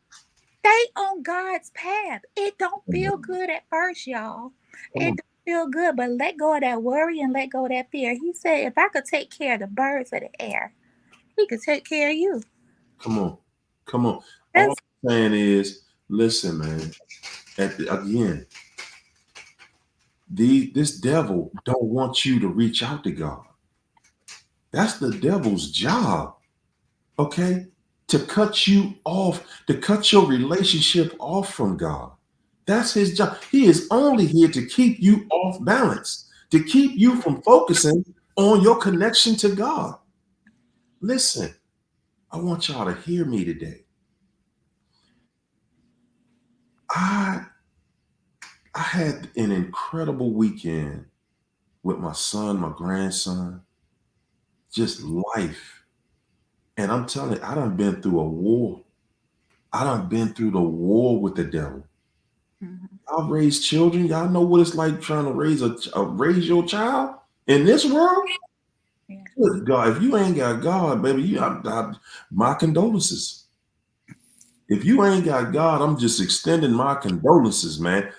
stay on God's path. It don't
Come
feel
on.
good at first, y'all.
Come
It
on.
don't feel good, but let go of that worry and let go of that fear. He said, if I could take care of the birds of the air, he could take care of you.
Come on. Come on. All
That's
I'm saying is, listen, man. Again, this devil don't want you to reach out to God. That's the devil's job. Okay? To cut you off, to cut your relationship off from God. That's his job. He is only here to keep you off balance, to keep you from focusing on your connection to God. Listen, I want y'all to hear me today. I I had an incredible weekend with my son, my grandson, just life. And I'm telling you, I done been through a war. I done been through the war with the devil.
Mhm.
Y'all raise children. Y'all know what it's like trying to raise your child in this world.
Yeah.
Good God, if you ain't got God, baby, my condolences. If you ain't got God, I'm just extending my condolences, man.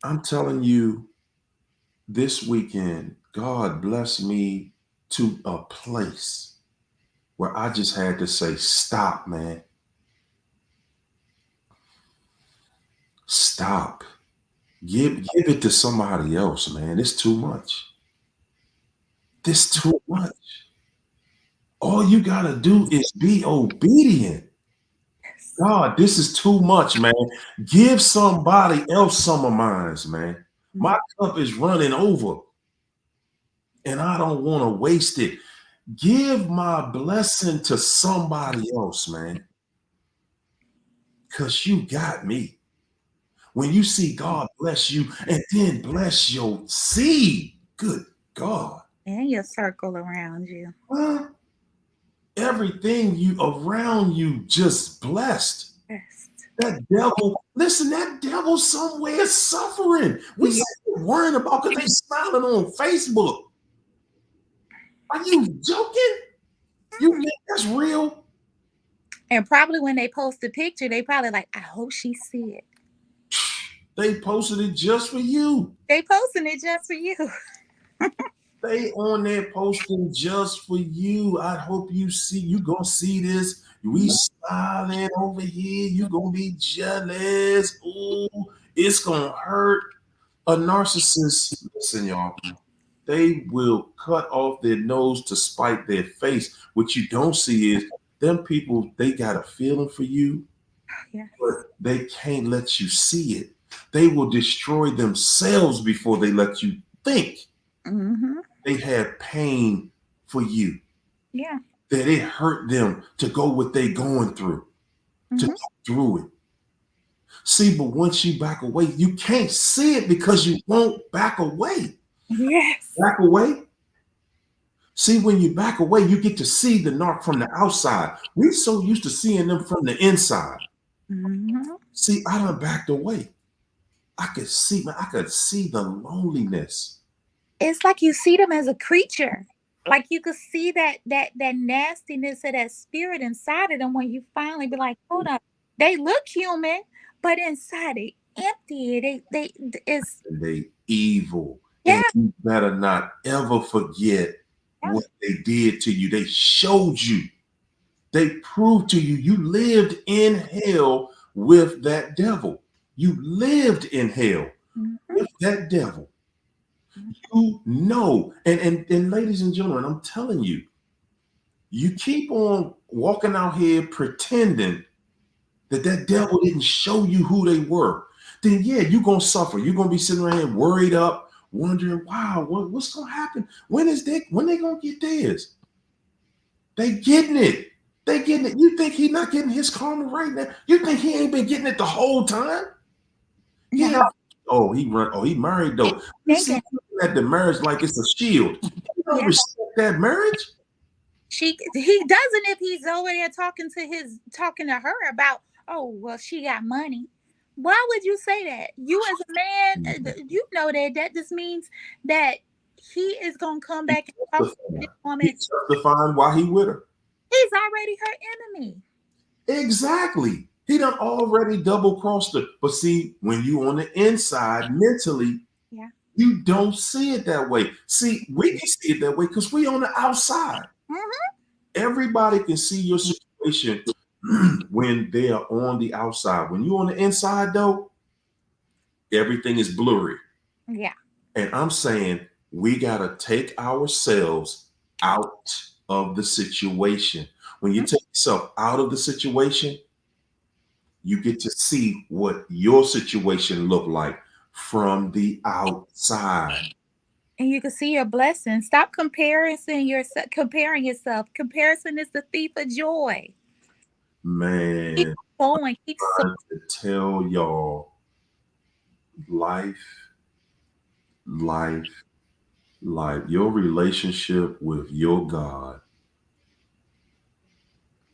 I'm telling you, this weekend, God blessed me to a place where I just had to say, stop, man. Stop. Give it to somebody else, man. It's too much. This too much. All you gotta do is be obedient.
Yes.
God, this is too much, man. Give somebody else some of mine, man. My
Mhm.
cup is running over and I don't want to waste it. Give my blessing to somebody else, man, because you got me. When you see God bless you and then bless your seed, good God.
And your circle around you.
Huh? Everything you around you just blessed.
Yes.
That devil, listen, that devil somewhere is suffering. We
Yeah.
sit here worrying about because they smiling on Facebook. Are you joking? You
Mhm.
think that's real?
And probably when they post a picture, they probably like, I hope she see it.
They posted it just for you.
They posting it just for you.
They on there posting just for you. I hope you gonna see this. We smiling over here. You gonna be jealous. Ooh, it's gonna hurt. A narcissist, listen, y'all, they will cut off their nose to spite their face. What you don't see is them people, they got a feeling for you,
Yes.
but they can't let you see it. They will destroy themselves before they let you think
Mm-hmm.
they had pain for you,
Yeah.
that it hurt them to go what they going through, to
Mm-hmm.
go through it. See, but once you back away, you can't see it because you won't back away.
Yes.
Back away. See, when you back away, you get to see the narc from the outside. We so used to seeing them from the inside.
Mm-hmm.
See, I done backed away. I could see, man, I could see the loneliness.
It's like you see them as a creature. Like you could see that nastiness of that spirit inside of them when you finally be like, hold on. They look human, but inside they empty. They it's
And they evil. And
yeah.
you better not ever forget
Yeah.
what they did to you. They showed you. They proved to you you lived in hell with that devil. You lived in hell
Mm-hmm.
with that devil. You know. And ladies and gentlemen, I'm telling you, You keep on walking out here pretending that devil didn't show you who they were, then yeah, you're going to suffer. You're going to be sitting around here worried up, wondering, wow, what's going to happen? When they going to get theirs? They getting it. They getting it. You think he not getting his karma right now? You think he ain't been getting it the whole time? Yeah.
No.
Oh, he run. Oh, he married though. You see, looking at the marriage like it's a shield. You don't
Yeah.
respect that marriage.
He doesn't if he's over there talking to her about, oh well, she got money. Why would you say that? You as a man, you know that just means that he is gonna come back and talk to this woman.
He's justifying why he with her.
He's already her enemy.
Exactly. He done already double crossed her. But see, when you on the inside mentally,
yeah,
you don't see it that way. See, we can see it that way because we on the outside.
Mm-hmm.
Everybody can see your situation when they are on the outside. When you're on the inside, though, everything is blurry.
Yeah.
And I'm saying we got to take ourselves out of the situation. When you take yourself out of the situation, you get to see what your situation look like from the outside.
And you can see your blessings. Stop comparing yourself. Comparison is the thief of joy.
Man,
Keep going. Keep
trying to tell y'all, life, your relationship with your God.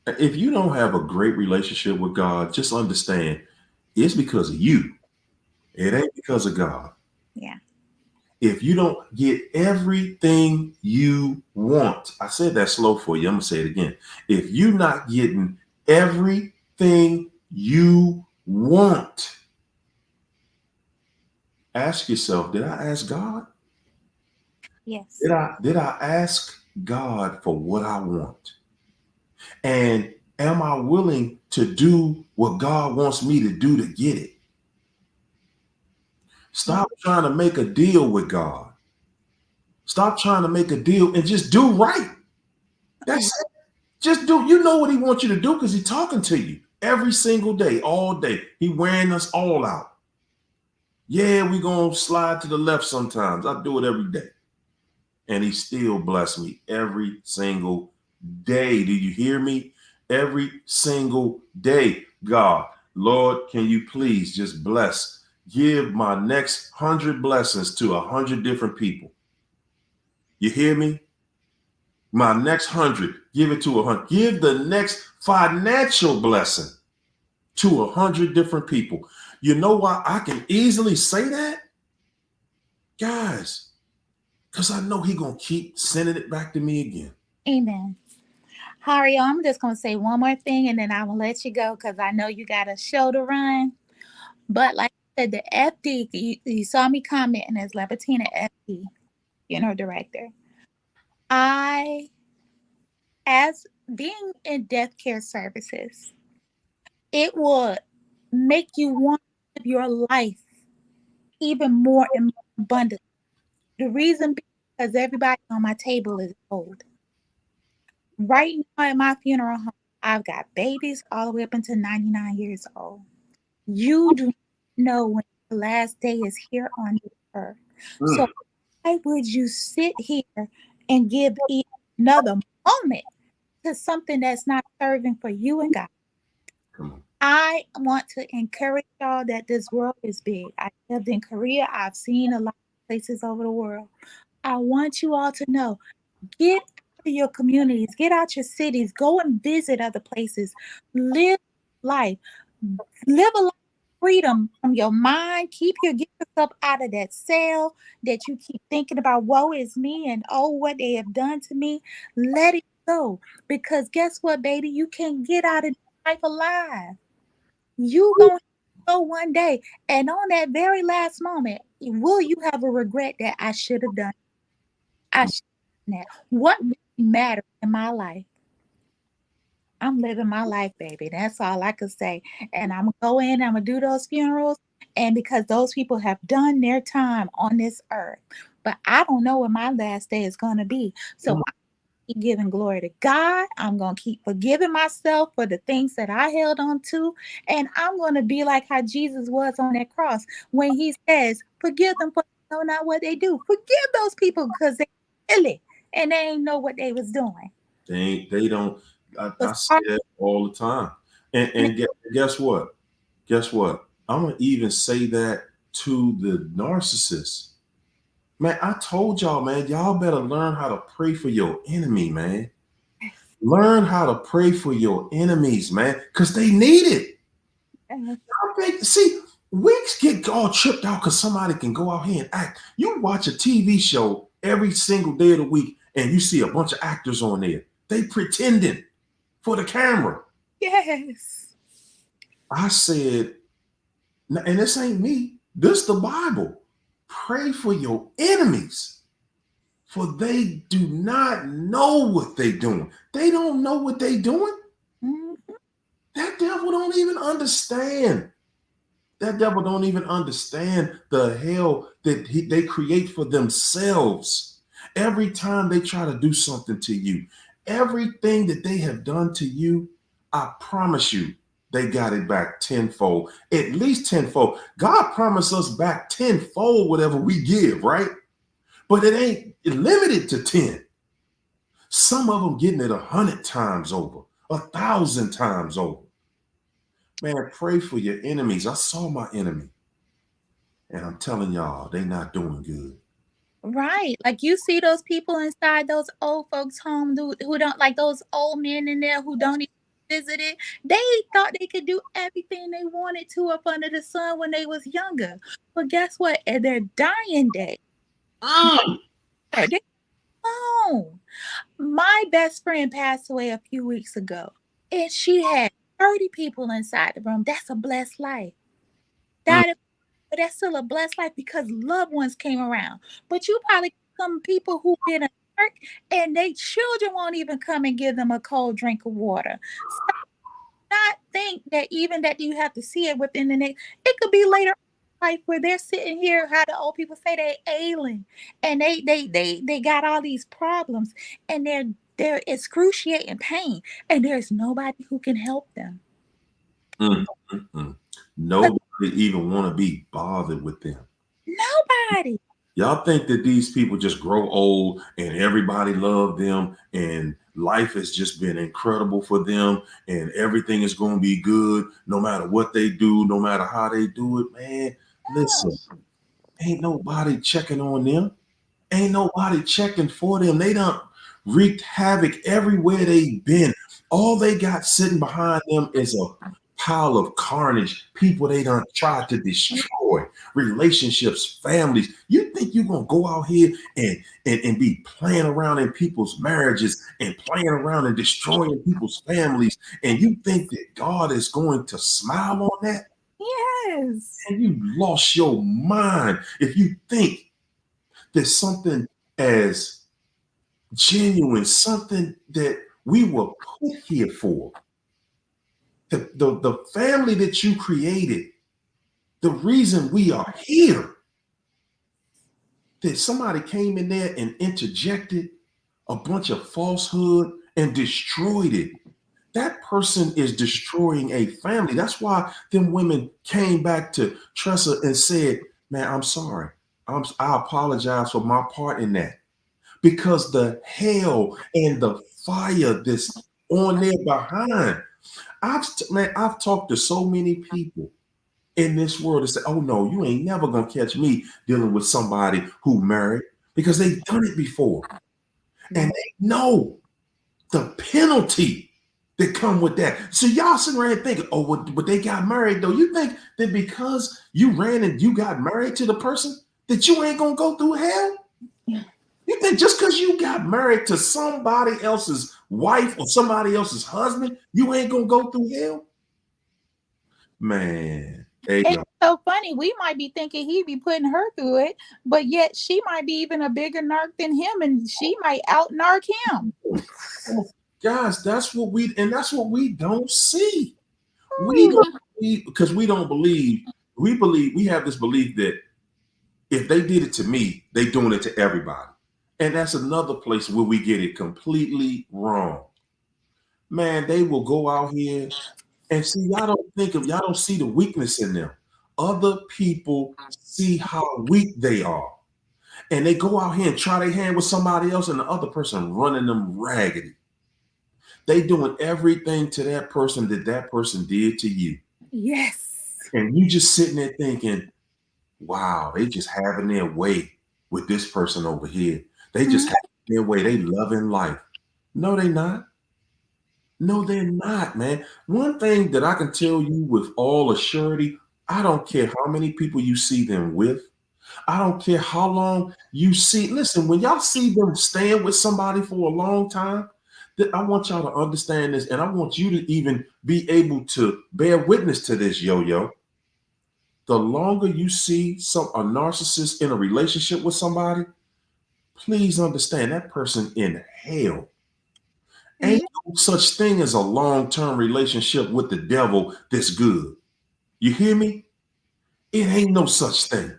If you don't have a great relationship with God, just understand it's because of you. It ain't because of God.
Yeah.
If you don't get everything you want, I said that slow for you. I'm going to say it again. If you're not getting everything you want, ask yourself, did I ask God?
Yes.
Did I ask God for what I want? And am I willing to do what God wants me to do to get it? Stop trying to make a deal with God. Stop trying to make a deal and just do right. That's it. Just do. You know what he wants you to do because he's talking to you every single day, all day. He wearing us all out. Yeah, we going to slide to the left sometimes. I do it every day. And he still bless me every single day. Do you hear me? Every single day. God, Lord, can you please just bless? Give my next 100 blessings to 100 different people. You hear me? My next 100, give it to 100. Give the next financial blessing to 100 different people. You know why I can easily say that? Guys, because I know he going to keep sending it back to me again.
Amen. Hario, I'm just going to say one more thing and then I will let you go because I know you got a show to run. But like I said, the FD, you saw me commenting as Labatina FD, director. As being in death care services, it will make you want to live your life even more and more abundant. The reason because everybody on my table is old. Right now at my funeral home, I've got babies all the way up until 99 years old. You do not know when the last day is here on this earth. So why would you sit here and give another moment to something that's not serving for you and God? I want to encourage y'all that this world is big. I lived in Korea. I've seen a lot of places over the world. I want you all to know, get out of your communities, get out your cities, go and visit other places, live life, live a life of freedom from your mind. Get yourself out of that cell that you keep thinking about, woe is me and oh, what they have done to me. Let it go. Because guess what, baby? You can't get out of life alive. You gonna go one day, and on that very last moment, will you have a regret that I should have done? I should have done that. What really matters in my life? I'm living my life, baby. That's all I could say. And I'm gonna go in, I'm gonna do those funerals, and because those people have done their time on this earth, but I don't know when my last day is gonna be. So keep giving glory to God. I'm going to keep forgiving myself for the things that I held on to. And I'm going to be like how Jesus was on that cross when he says, forgive them for they know not what they do. Forgive those people because they silly and they ain't know what they was doing.
They don't. I
But
say that all the time. And guess what? Guess what? I'm gonna even say that to the narcissist. Man, I told y'all, man, y'all better learn how to pray for your enemy, man. Learn how to pray for your enemies, man, because they need it. See, we get all tripped out because somebody can go out here and act. You watch a TV show every single day of the week, and you see a bunch of actors on there. They pretending for the camera.
yes.
I said, and this ain't me. This the Bible. Pray for your enemies, for they do not know what they doing. They don't know what they doing.
Mm-hmm.
That devil don't even understand. That devil don't even understand the hell that they create for themselves. Every time they try to do something to you, everything that they have done to you, I promise you, they got it back tenfold, at least tenfold. God promised us back tenfold whatever we give, right? But it ain't limited to 10. Some of them getting it 100 times over, 1,000 times over. Man, pray for your enemies. I saw my enemy. And I'm telling y'all, they not doing good.
Right. Like you see those people inside those old folks' home who don't like those old men in there who don't even visit it. They thought they could do everything they wanted to up under the sun when they was younger. But guess what? At their dying day,
Mm.
they gone. My best friend passed away a few weeks ago, and she had 30 people inside the room. That's a blessed life.
Mm.
That But that's still a blessed life because loved ones came around. But you probably some people who've been a jerk and they children won't even come and give them a cold drink of water. So not think that even that you have to see it within the next, it could be later in life where they're sitting here, how the old people say they ailing and they got all these problems and they're excruciating pain and there's nobody who can help them.
Mm. Mm. Nobody even want to be bothered with them.
Nobody.
Y'all think that these people just grow old and everybody love them and life has just been incredible for them and everything is going to be good no matter what they do, no matter how they do it, man. Listen, ain't nobody checking on them. Ain't nobody checking for them. They done wreaked havoc everywhere they've been. All they got sitting behind them is a pile of carnage. People they done tried to destroy. Relationships, families. You think you're gonna go out here and be playing around in people's marriages and playing around and destroying people's families, and you think that God is going to smile on that?
Yes.
And you lost your mind if you think there's something as genuine, something that we were put here for. The family that you created, the reason we are here, that somebody came in there and interjected a bunch of falsehood and destroyed it. That person is destroying a family. That's why them women came back to Tressa and said, man, I'm sorry. I apologize for my part in that. Because the hell and the fire that's on there behind. I've talked to so many people in this world that say, oh no, you ain't never gonna catch me dealing with somebody who married because they've done it before. And they know the penalty that come with that. So y'all sitting around thinking, oh, but they got married though. You think that because you ran and you got married to the person that you ain't gonna go through hell? You think just because you got married to somebody else's wife or somebody else's husband, you ain't gonna go through hell? Man, hey,
It's so funny. We might be thinking he'd be putting her through it, but yet she might be even a bigger narc than him, and she might out narc him.
guys, that's what we don't see. We don't believe because we don't believe. We have this belief that if they did it to me, they doing it to everybody. And that's another place where we get it completely wrong. Man, they will go out here and see, y'all don't see the weakness in them. Other people see how weak they are. And they go out here and try their hand with somebody else, and the other person running them raggedy. They doing everything to that person that that person did to you.
Yes.
And you just sitting there thinking, wow, they just having their way with this person over here. They just
Mhm.
having their way. They loving life. No, they not. No, they're not, man. One thing that I can tell you with all assurity, I don't care how many people you see them with. I don't care how long you see. Listen, when y'all see them staying with somebody for a long time, I want y'all to understand this, and I want you to even be able to bear witness to this, yo. The longer you see a narcissist in a relationship with somebody, please understand that person in hell. Ain't
Yeah.
no such thing as a long-term relationship with the devil that's good. You hear me? It ain't no such thing.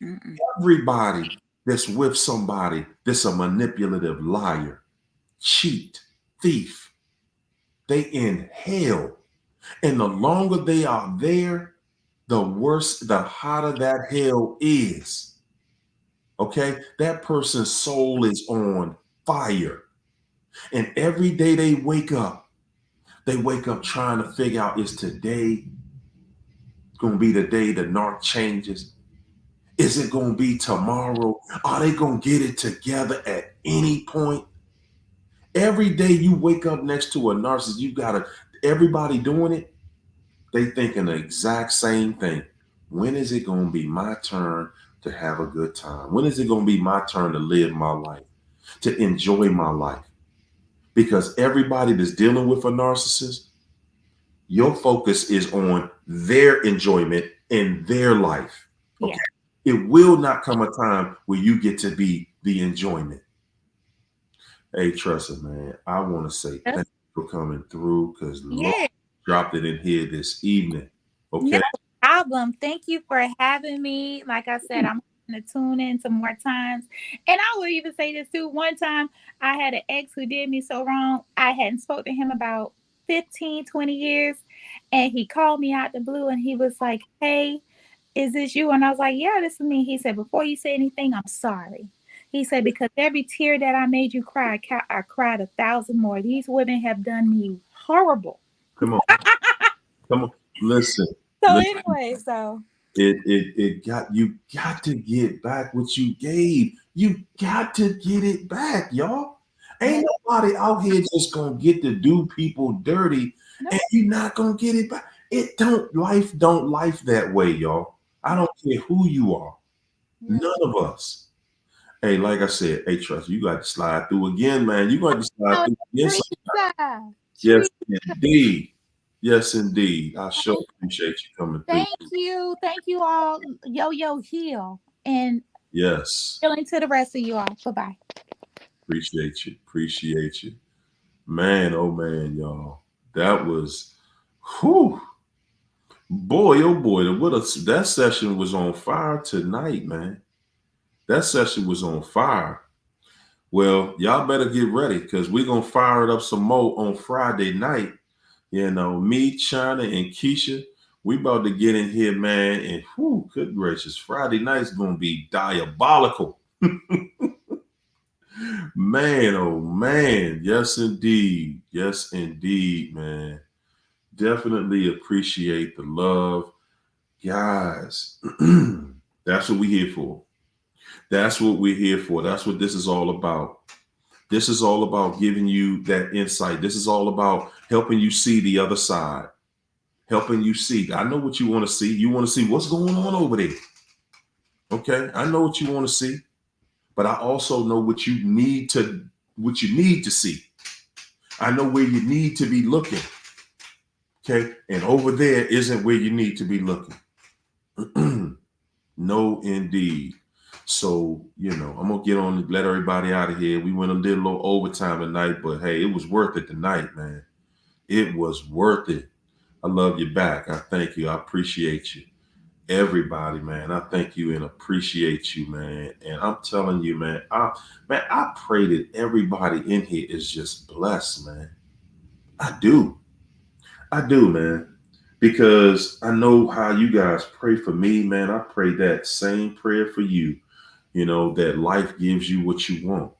Mm-mm.
Everybody that's with somebody that's a manipulative liar, cheat, thief, they in hell. And the longer they are there, the worse, the hotter that hell is. Okay? That person's soul is on fire. And every day they wake up trying to figure out, is today going to be the day the narc changes? Is it going to be tomorrow? Are they going to get it together at any point? Every day you wake up next to a narcissist, everybody doing it, they thinking the exact same thing. When is it going to be my turn to have a good time? When is it going to be my turn to live my life, to enjoy my life? Because everybody that's dealing with a narcissist, your focus is on their enjoyment in their life. Okay.
Yeah.
It will not come a time where you get to be the enjoyment. Hey, Tressa, man, I want to say
That's-
thank you for coming through because Lord
yeah.
dropped it in here this evening.
No
Okay.
problem. Thank you for having me. Like I said, I'm going to tune in some more times. And I will even say this too. One time I had an ex who did me so wrong. I hadn't spoken to him about 15, 20 years. And he called me out the blue and he was like, "Hey, is this you?" And I was like, "Yeah, this is me." He said, "Before you say anything, I'm sorry." He said, "Because every tear that I made you cry, I cried 1,000 more. These women have done me horrible."
Come on. Come on. Listen.
So
Listen.
anyway, so
You got to get back what you gave. You got to get it back, y'all.
yeah,
Ain't nobody out here just gonna get to do people dirty
no,
and you're not gonna get it back. Life don't that way, y'all. I
no,
don't care who you are.
yeah.
None of us. Hey, like I said, hey, Trust, you got to slide through again, man. You got to slide
Oh,
through again.
Teresa,
Yes,
Teresa,
indeed. Yes, indeed. I sure appreciate you coming through.
thank you all. Yo heal and
Yes.
healing to the rest of you all. Bye bye.
Appreciate you. Appreciate you. Man, oh man, y'all. That was whew. Boy, oh boy, that session was on fire tonight, man. That session was on fire. Well, y'all better get ready because we're gonna fire it up some more on Friday night. You know, me, China, and Keisha, we about to get in here, man. And whew, good gracious, Friday night's gonna be diabolical. Man, oh man. Yes, indeed. Yes, indeed, man. Definitely appreciate the love. Guys, that's what we're here for. That's what we're here for. That's what this is all about. This is all about giving you that insight. This is all about helping you see the other side, helping you see. I know what you want to see. You want to see what's going on over there. Okay. I know what you want to see, but I also know what you need to see. I know where you need to be looking. Okay. And over there isn't where you need to be looking. No, indeed. So, I'm going to get on and let everybody out of here. We went a little overtime tonight, but hey, it was worth it tonight, man. It was worth it. I love you back. I thank you. I appreciate you. Everybody, man, I thank you and appreciate you, man. And I'm telling you, man, I pray that everybody in here is just blessed, man. I do. I do, man. Because I know how you guys pray for me, man. I pray that same prayer for you, that life gives you what you want.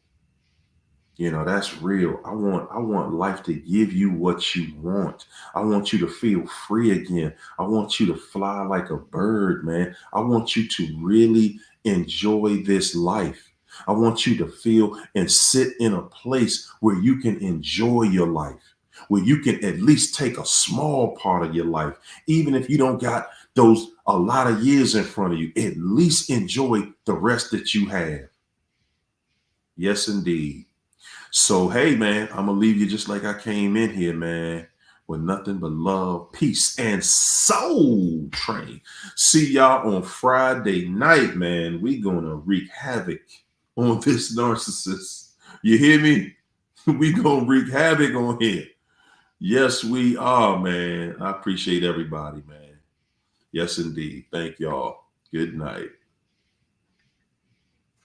That's real. I want life to give you what you want. I want you to feel free again. I want you to fly like a bird, man. I want you to really enjoy this life. I want you to feel and sit in a place where you can enjoy your life, where you can at least take a small part of your life, even if you don't got those a lot of years in front of you, at least enjoy the rest that you have. Yes, indeed. So, hey, man, I'm going to leave you just like I came in here, man, with nothing but love, peace, and soul train. See y'all on Friday night, man. We going to wreak havoc on this narcissist. You hear me? We going to wreak havoc on here. Yes, we are, man. I appreciate everybody, man. Yes, indeed. Thank y'all. Good night.